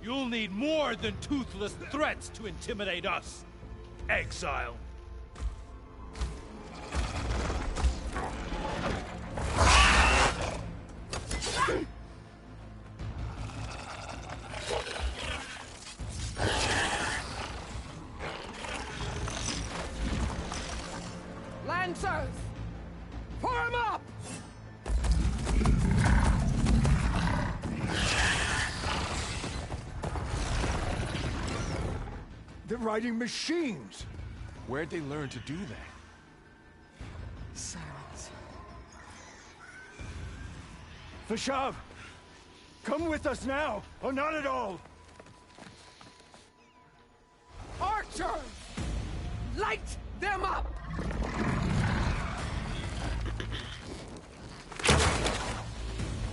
You'll need more than toothless threats to intimidate us. Exile. Lancers! Form up! They're riding machines! Where'd they learn to do that? Silence. Vashav! Come with us now, or not at all! Archers! Light them up!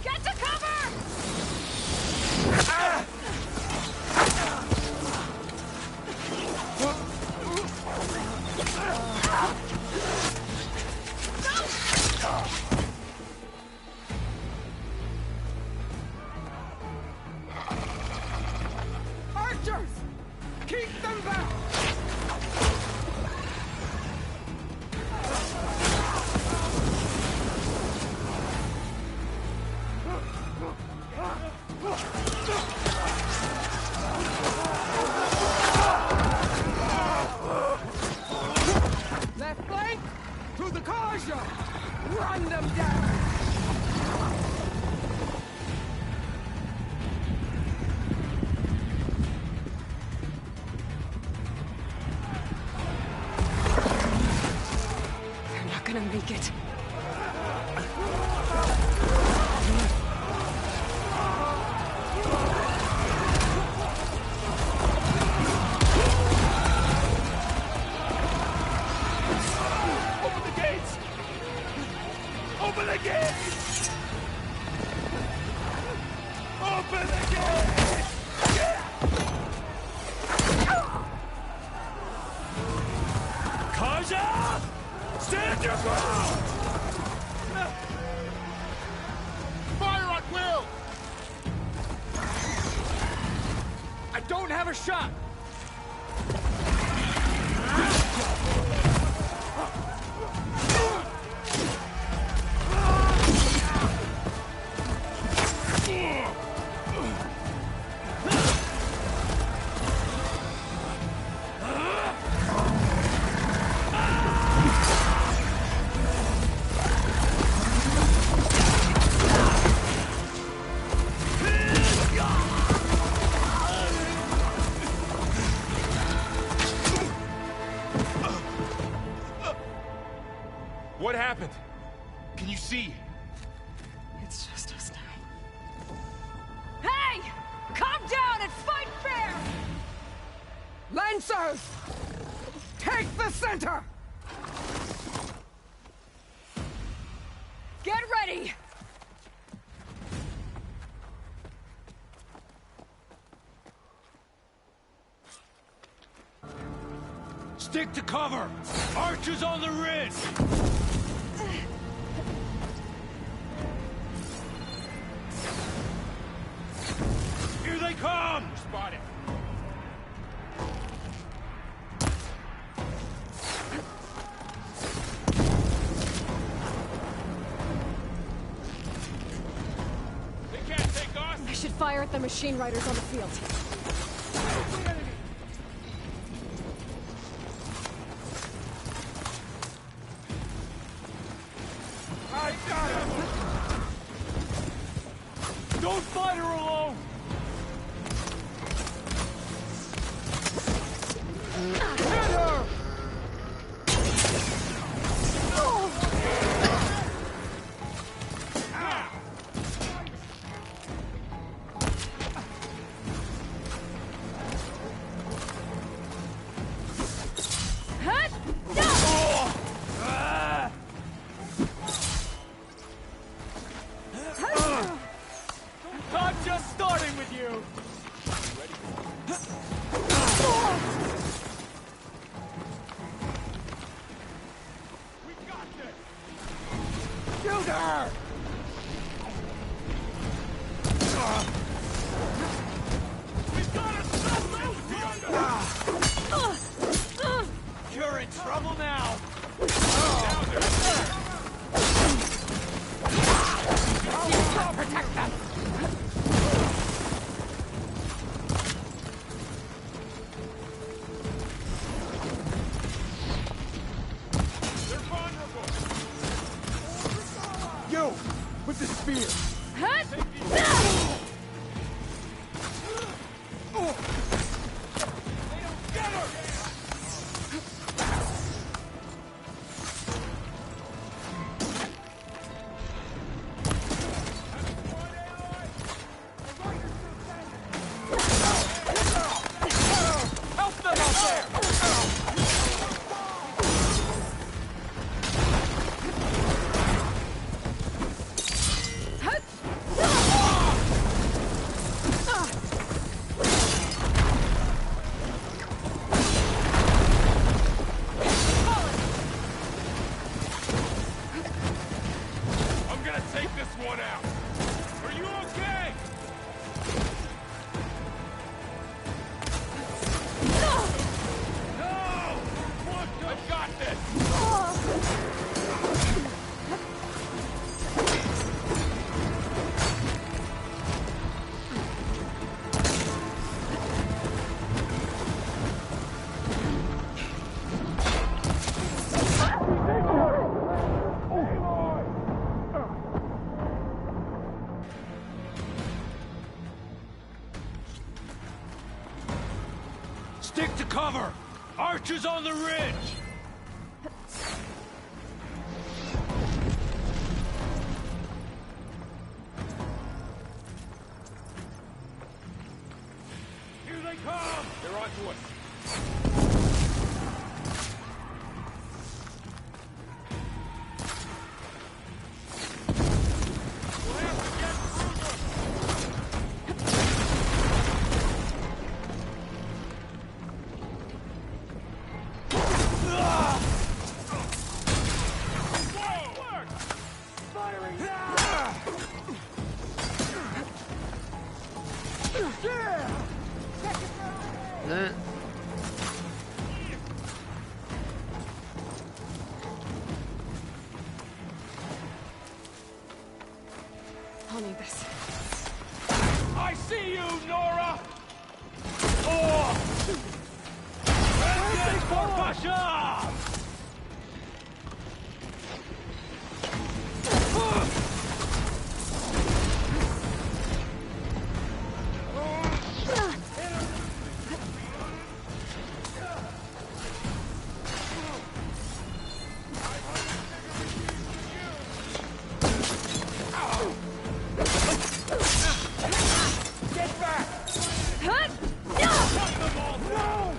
Get to cover! Ah! Archers! Keep them back! Left flank! To the Carja! Run them down! They're not gonna make it. Open the gates! Open the gates! Open the gates! Carja! Stand your ground! Fire at will! I don't have a shot! What happened? Can you see? It's just us now. Hey! Calm down and fight fair! Lancers! Take the center! Get ready! Stick to cover! Archers on the ridge! Here they come! Spotted. They can't take us! I should fire at the machine riders on the field. spider alone! Hit her! I'm just starting with you! We got this! Shoot her! We've got to stop this! You're in trouble now! Protect them! They're vulnerable! You! With the spear! I'm gonna take this one out. Are you okay? No! I've got this! Stick to cover! Archers on the ridge! Here they come! They're onto us! We'll have to get through I'll need this. I see you, Nora! Oh! Vengeance for Pasha! Get back! Cut them all down!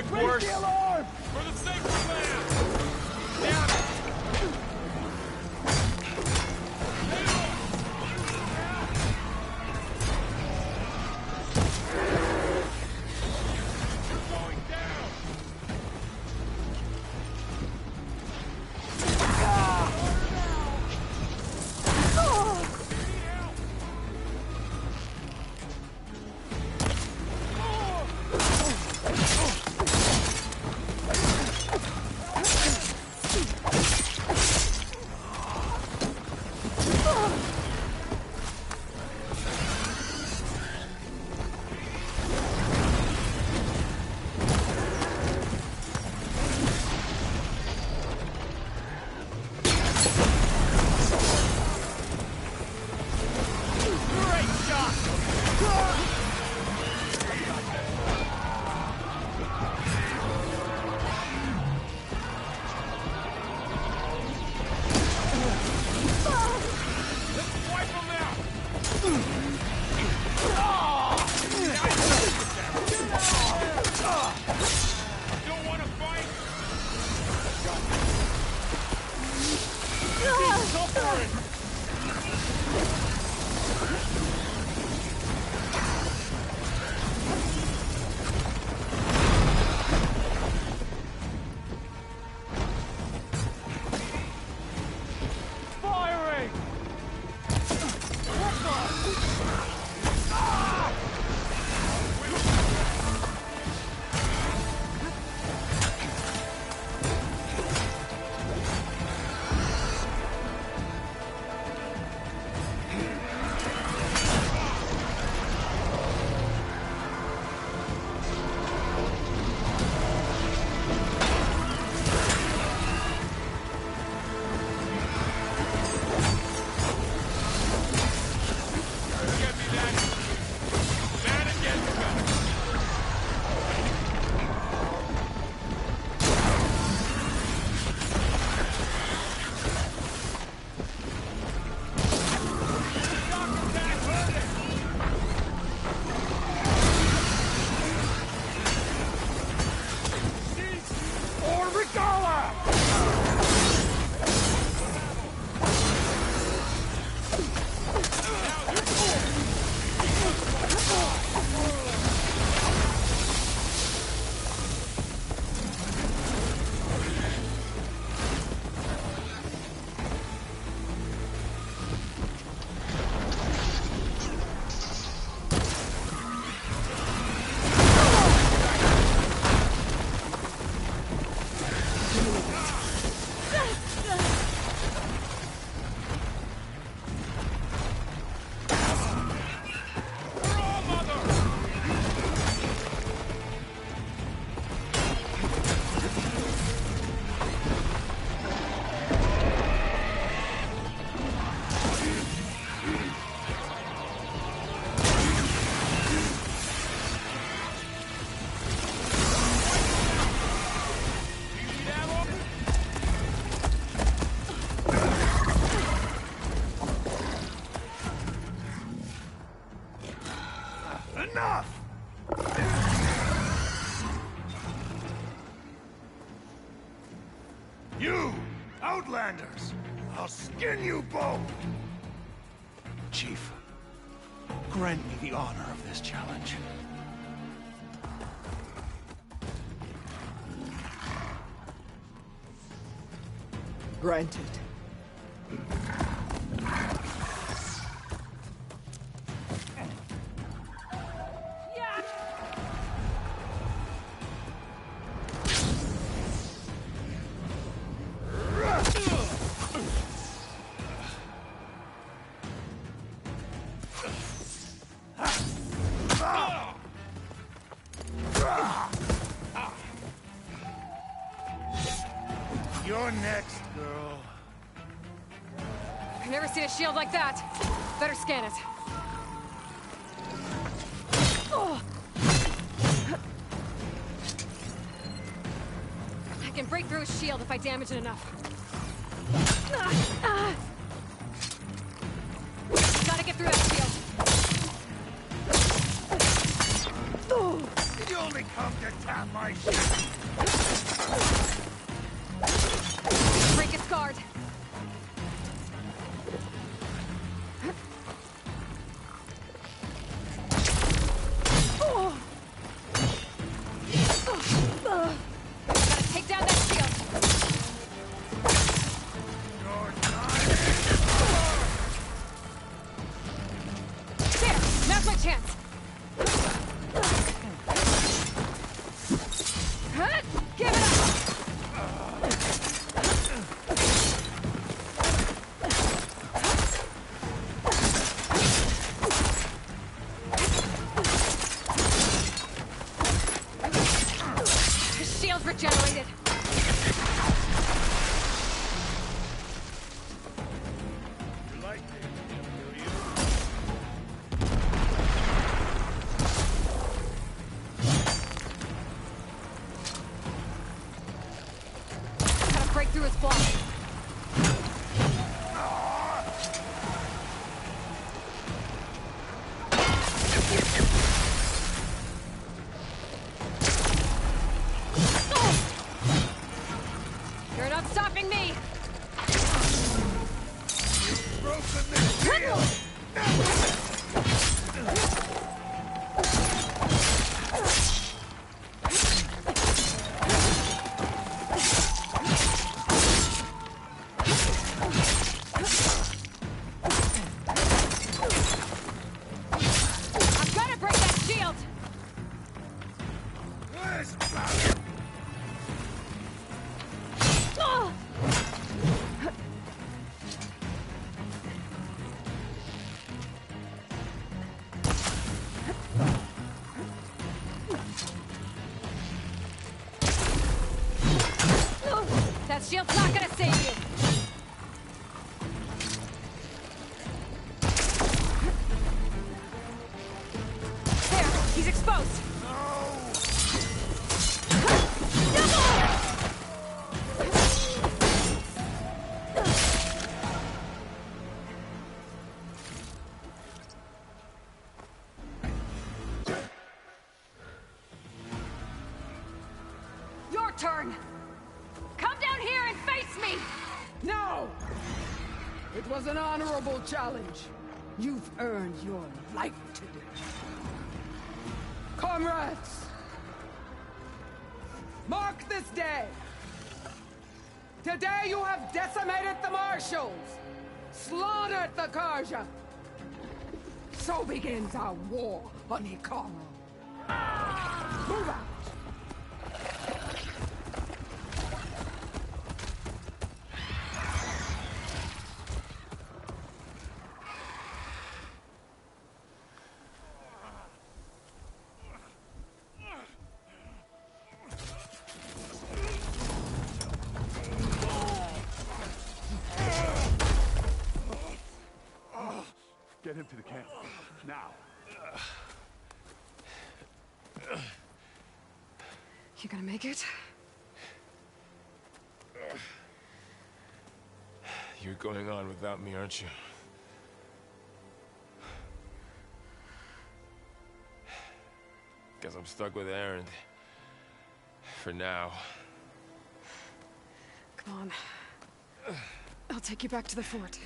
survived worse. The alarm! For the sake of land! Damn it! You, Outlanders! I'll skin you both! Chief, grant me the honor of this challenge. Granted. You're next, girl. I've never seen a shield like that. Better scan it. Oh. I can break through his shield if I damage it enough. Gotta get through that shield. only come to tap my shit. Break its guard. Gotta take down that shield. There! Now's my chance! Give it up! His shield's regenerated. You like it, do you? Gotta break through his block. You're not stopping me! Broken this shield! I've gotta break that shield! Where's Barry? Oh! That shield's not gonna save you! There, he's exposed! Your turn! Come down here and face me! No! It was an honorable challenge. You've earned your life today. Comrades! Mark this day! Today you have decimated the Marshals! Slaughtered the Karja! So begins our war on Hikaru. Move out! Get him to the camp. Now. You gonna make it? You're going on without me, aren't you? Guess I'm stuck with Aaron. For now. Come on. I'll take you back to the fort.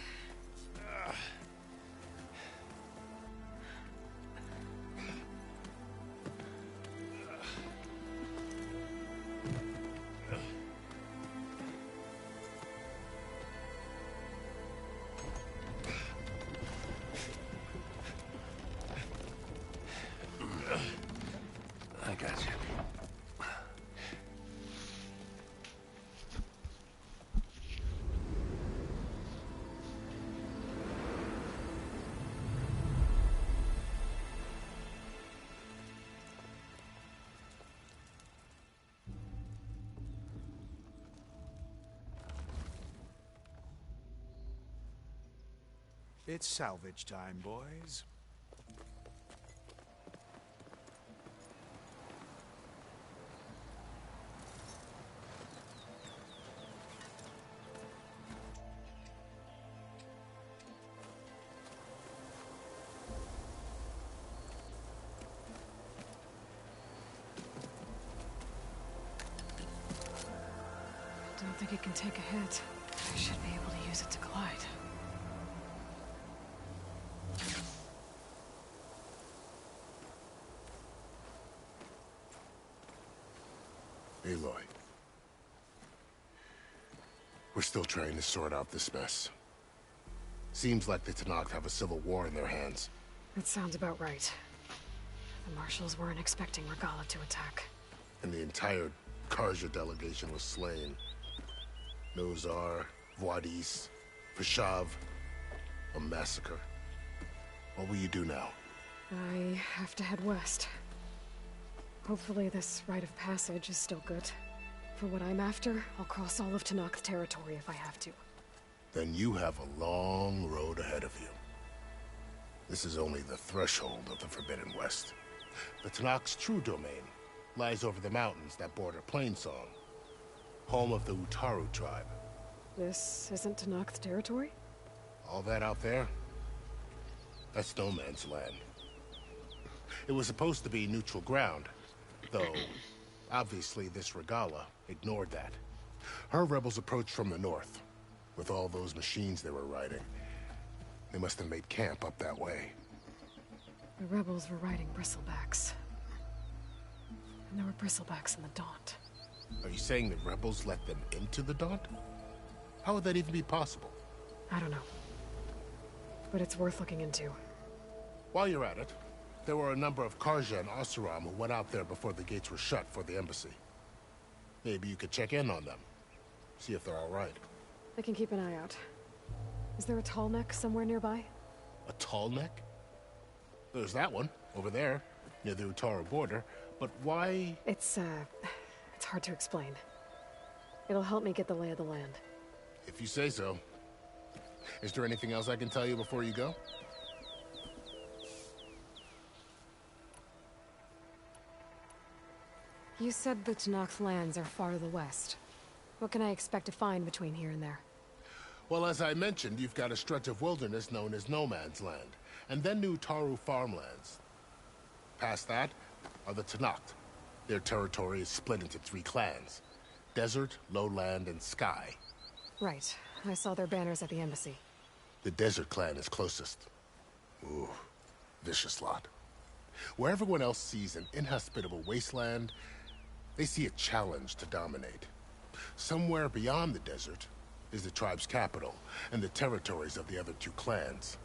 I got you. It's salvage time, boys. Don't think it can take a hit. I should be able to use it to glide. Aloy. We're still trying to sort out this mess. Seems like the Tenakth have a civil war in their hands. That sounds about right. The Marshals weren't expecting Regalla to attack. And the entire Carja delegation was slain. Nozar, Vuadis, Fashav. A massacre. What will you do now? I have to head west. Hopefully this rite of passage is still good. For what I'm after, I'll cross all of Tenakth territory if I have to. Then you have a long road ahead of you. This is only the threshold of the Forbidden West. The Tenakth's true domain lies over the mountains that border Plainsong, home of the Utaru tribe. This isn't Tenakth territory? All that out there? That's no man's land. It was supposed to be neutral ground, though obviously this Regalla ignored that. Her rebels approached from the north, with all those machines they were riding. They must have made camp up that way. The rebels were riding bristlebacks. And there were bristlebacks in the Daunt. Are you saying the rebels let them into the Daunt? How would that even be possible? I don't know. But it's worth looking into. While you're at it, there were a number of Carja and Oseram who went out there before the gates were shut for the embassy. Maybe you could check in on them. See if they're all right. I can keep an eye out. Is there a tall neck somewhere nearby? A tall neck? There's that one, over there, near the Utaru border. But why? It's hard to explain. It'll help me get the lay of the land. If you say so. Is there anything else I can tell you before you go? You said the Tenakth lands are far to the west. What can I expect to find between here and there? Well, as I mentioned, you've got a stretch of wilderness known as No Man's Land, and then New Utaru farmlands. Past that are the Tenakth. Their territory is split into 3 clans: Desert, Lowland, and Sky. Right. I saw their banners at the embassy. The Desert clan is closest. Ooh, vicious lot. Where everyone else sees an inhospitable wasteland, they see a challenge to dominate. Somewhere beyond the desert is the tribe's capital and the territories of the other 2 clans.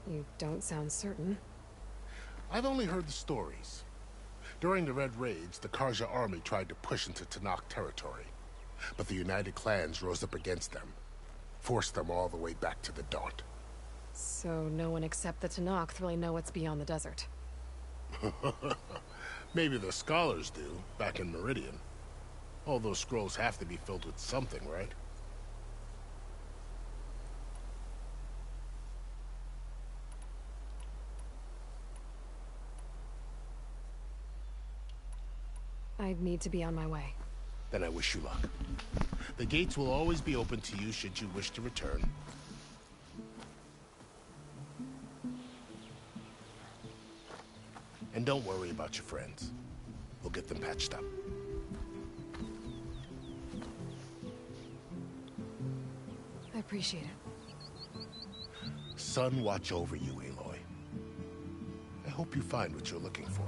You don't sound certain. I've only heard the stories. During the Red Raids, the Carja army tried to push into Tenakth territory, but the United Clans rose up against them, forced them all the way back to the Daunt. So no one except the Tenakth really know what's beyond the desert. Maybe the scholars do, back in Meridian. All those scrolls have to be filled with something, right? I need to be on my way. Then I wish you luck. The gates will always be open to you should you wish to return. And don't worry about your friends. We'll get them patched up. I appreciate it. Sun watch over you, Aloy. I hope you find what you're looking for.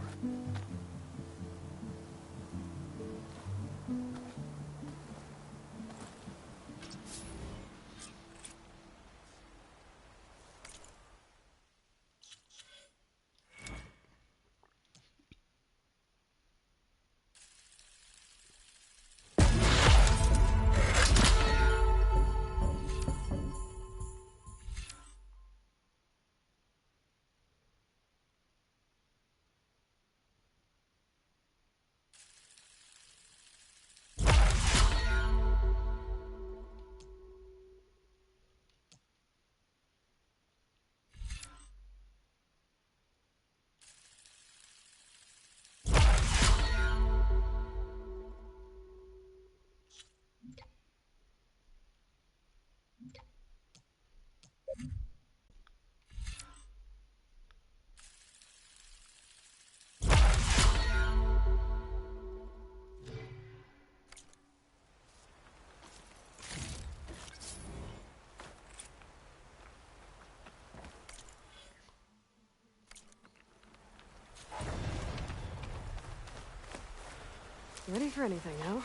for anything, no?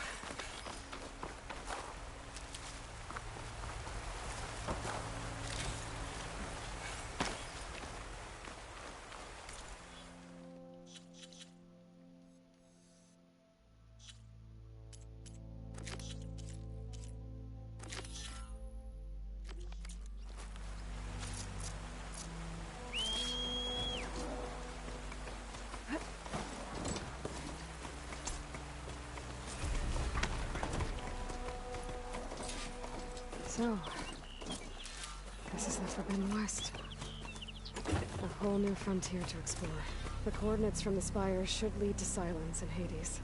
So, this is the Forbidden West. A whole new frontier to explore. The coordinates from the spires should lead to Silence and Hades.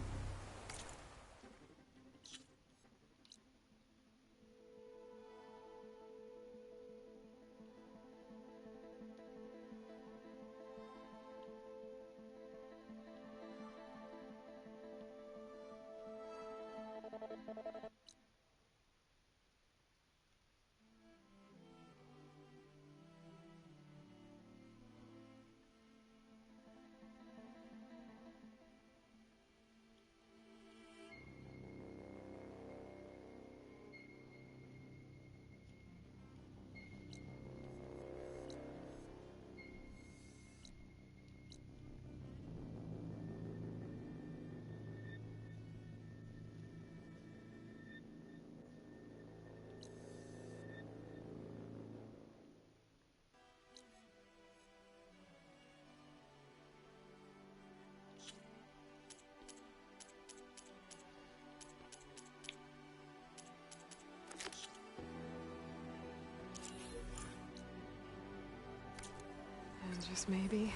And just maybe,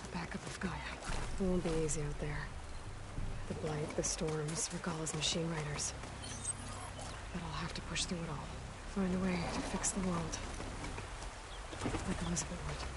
the backup of Gaia. It won't be easy out there. The Blight, the Storms, Regalla's machine riders. But I'll have to push through it all. Find a way to fix the world. Like Elizabeth would.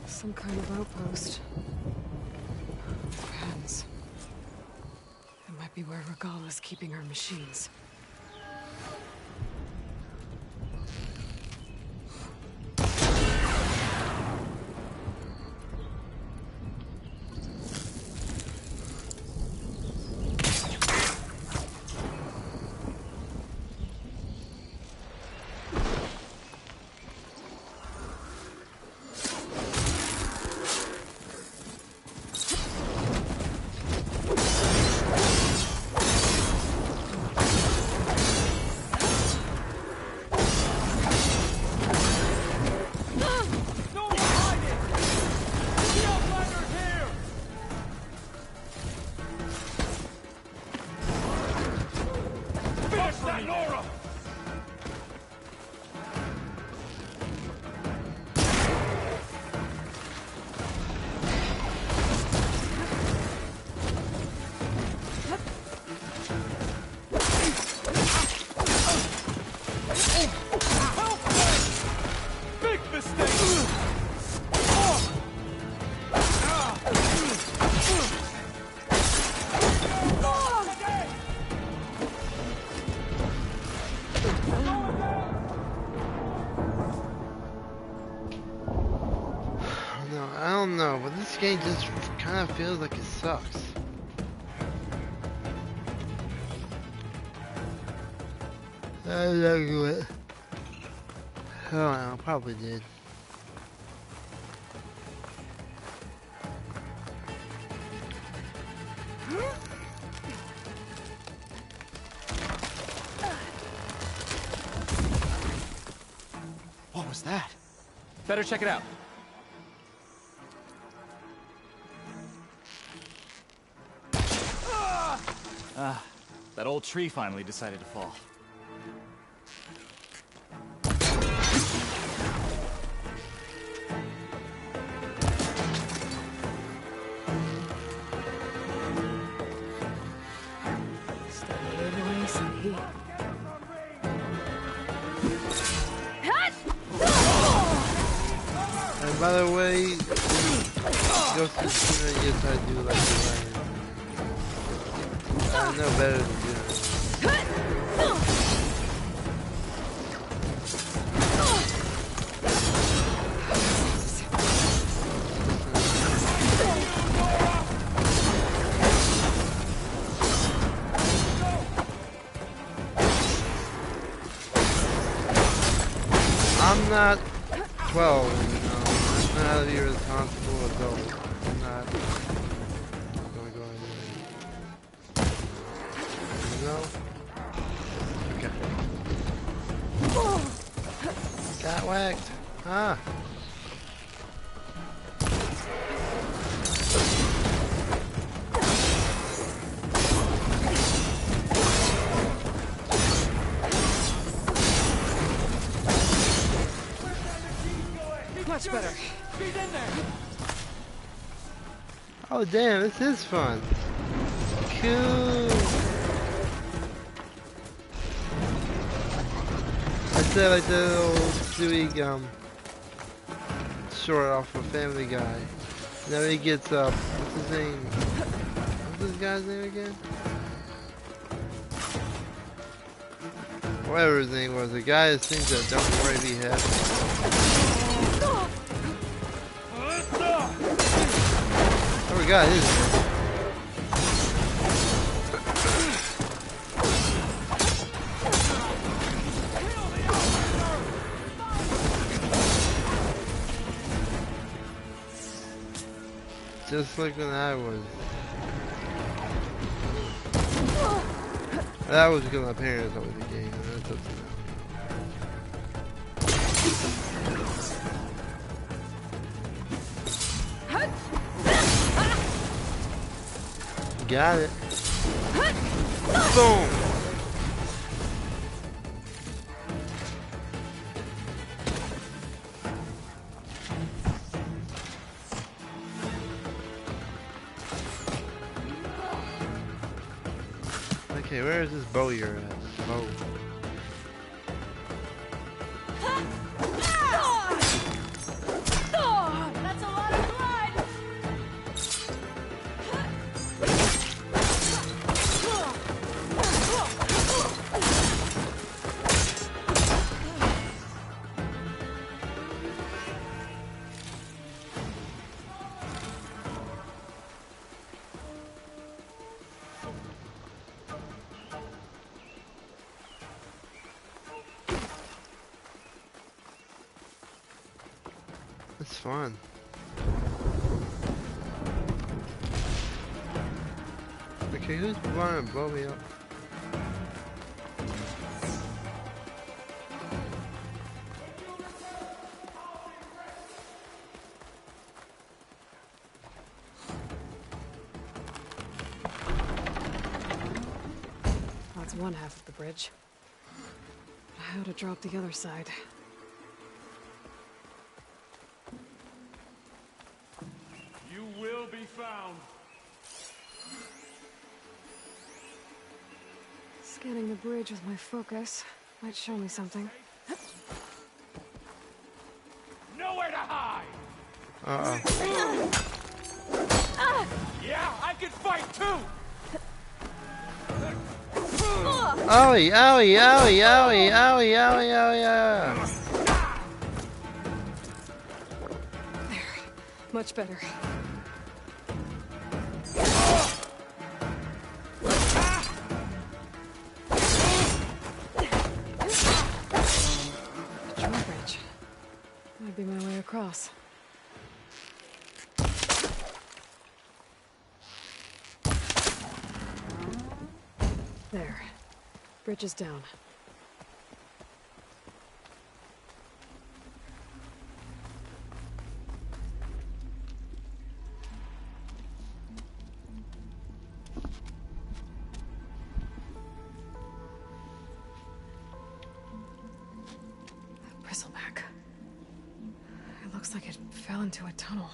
Some kind of outpost. Depends. It might be where Regalla's keeping her machines. don't know, but this game just kind of feels like it sucks. I don't know it. I don't know, probably did. What was that? Better check it out. Ah, that old tree finally decided to fall. And by the way, Ghost of Tsushima, yes, I do like the I know better than doing it. I'm not 12, you know. I'm not a responsible adult. I'm not gonna go anywhere. You know? Okay. Got whacked. Ah. Much better. Oh damn, this is fun. Cool. I said like the little Stewie short off of Family Guy. And then he gets what's his name? What's this guy's name again? Whatever his name was, the guy that sings that Don't Worry Be Happy. I forgot his name. Just like when I was. That was because my parents always the game, and that's up to them. Got it. Boom. Okay, where is this bow you're at? Bow. That's a lot of blood! It's fun. Okay, who's wanting to blow me up? That's one half of the bridge. But how to drop the other side? You will be found. Scanning the bridge with my focus might show me something. Nowhere to hide. Yeah, I can fight too. Owie, owie, owie, owie, owie, owie, owie, owie. Much better. Drawbridge. Might be my way across. There. Bridge is down. Bristleback. It looks like it fell into a tunnel.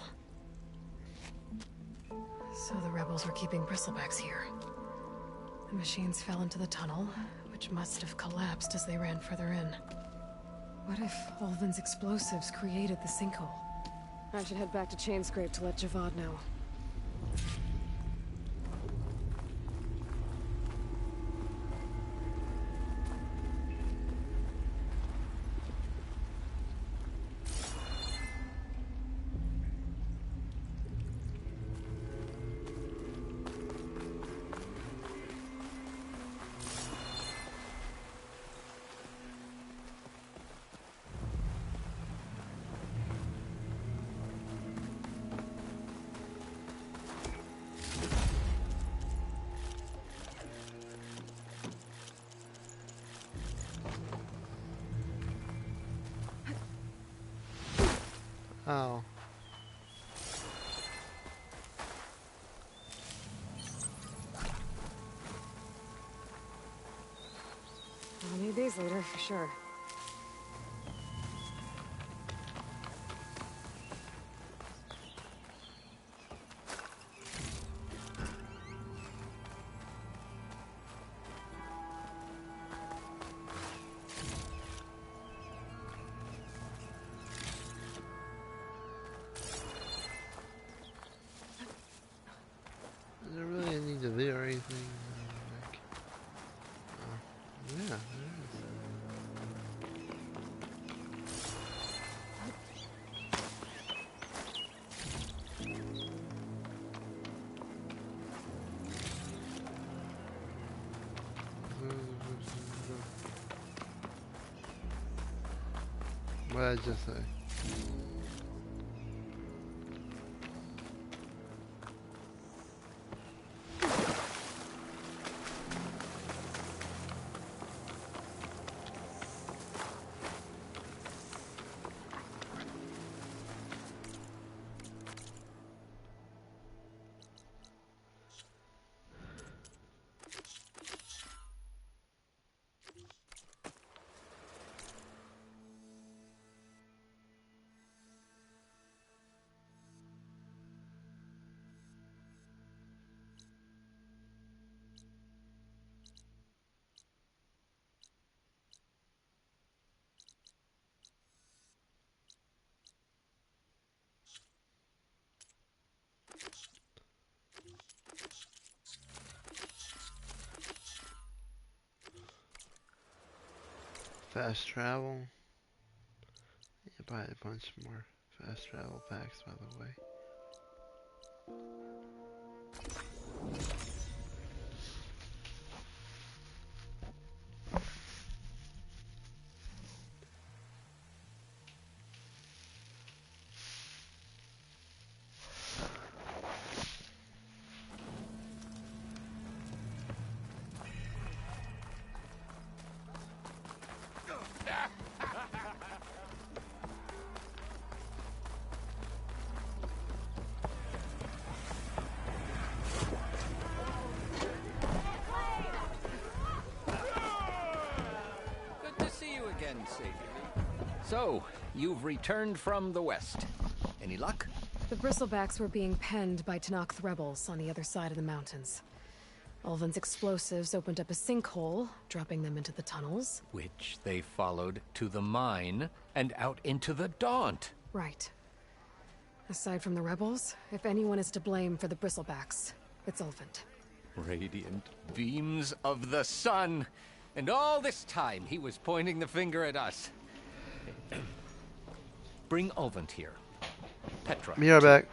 So the rebels were keeping bristlebacks here. The machines fell into the tunnel, which must have collapsed as they ran further in. What if Ulvin's explosives created the sinkhole? I should head back to Chainscrape to let Javad know. Oh. I'll need these later, for sure. Is there really a need to do or anything? Like, yeah, there is. What did I just say? Fast travel. Yeah, buy a bunch more fast travel packs, by the way. So, you've returned from the west. Any luck? The Bristlebacks were being penned by Tenakth rebels on the other side of the mountains. Ulvin's explosives opened up a sinkhole, dropping them into the tunnels. Which they followed to the mine and out into the Daunt. Right. Aside from the rebels, if anyone is to blame for the Bristlebacks, it's Ulvund. Radiant beams of the sun. And all this time, he was pointing the finger at us. Bring Ulvund here. Petra. Be right back.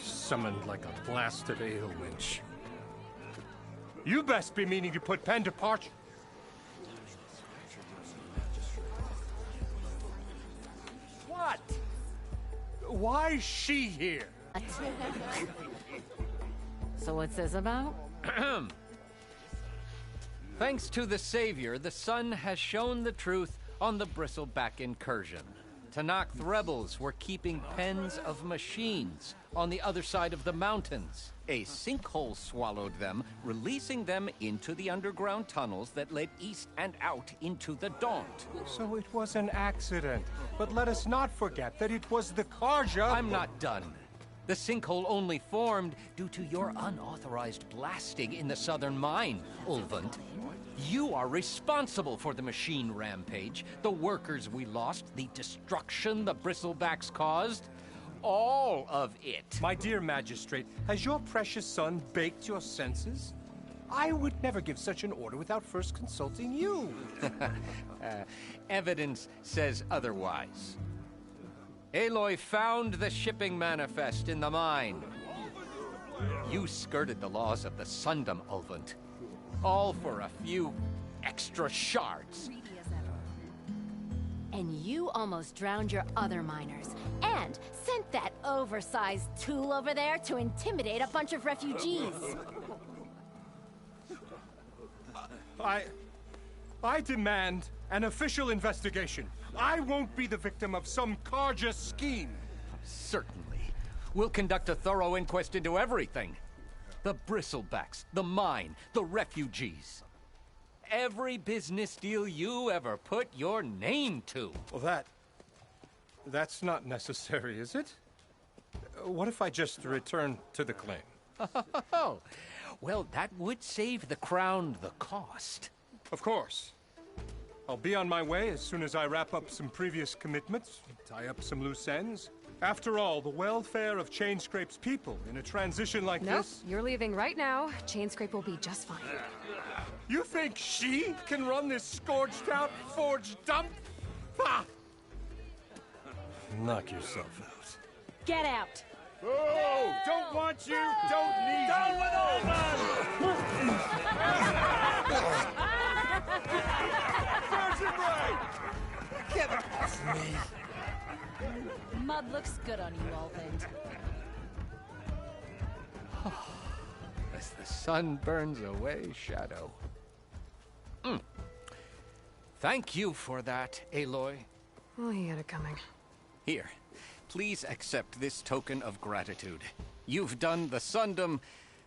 Summoned like a blasted ale winch. You best be meaning to put pen to parchment. What? Why is she here? So what's this about? Thanks to the Savior, the Sun has shown the truth on the Bristleback incursion. Tenakth rebels were keeping pens of machines on the other side of the mountains. A sinkhole swallowed them, releasing them into the underground tunnels that led east and out into the Daunt. So it was an accident. But let us not forget that it was the Carja. I'm not done. The sinkhole only formed due to your unauthorized blasting in the southern mine, Ulvund. You are responsible for the machine rampage, the workers we lost, the destruction the Bristlebacks caused. All of it. My dear magistrate, has your precious son baked your senses? I would never give such an order without first consulting you. Evidence says otherwise. Aloy found the shipping manifest in the mine. You skirted the laws of the Sundom, Ulvund. All for a few extra shards. And you almost drowned your other miners. And sent that oversized tool over there to intimidate a bunch of refugees. I demand an official investigation. I won't be the victim of some Carja scheme. Certainly. We'll conduct a thorough inquest into everything. The Bristlebacks, the mine, the refugees. Every business deal you ever put your name to. Well, that's not necessary, is it? What if I just return to the claim? Oh, well, that would save the Crown the cost. Of course. I'll be on my way as soon as I wrap up some previous commitments, tie up some loose ends. After all, the welfare of Chainscrape's people in a transition like this... Nope, you're leaving right now. Chainscrape will be just fine. You think she can run this scorched-out forged dump? Ha! Knock yourself out. Get out! Oh, don't want you, don't need you. Virgin Ray! Get off me! Mud looks good on you, Ulvund. As the sun burns away shadow. Thank you for that, Aloy. Oh, he had it coming. Here, please accept this token of gratitude. You've done the Sundom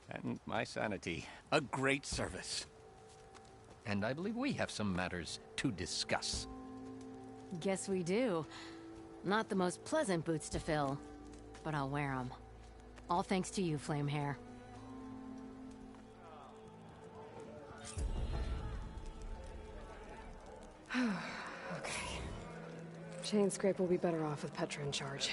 and my sanity a great service. And I believe we have some matters to discuss. Guess we do. Not the most pleasant boots to fill, but I'll wear them. All thanks to you, Flamehair. Okay. Chainscrape will be better off with Petra in charge.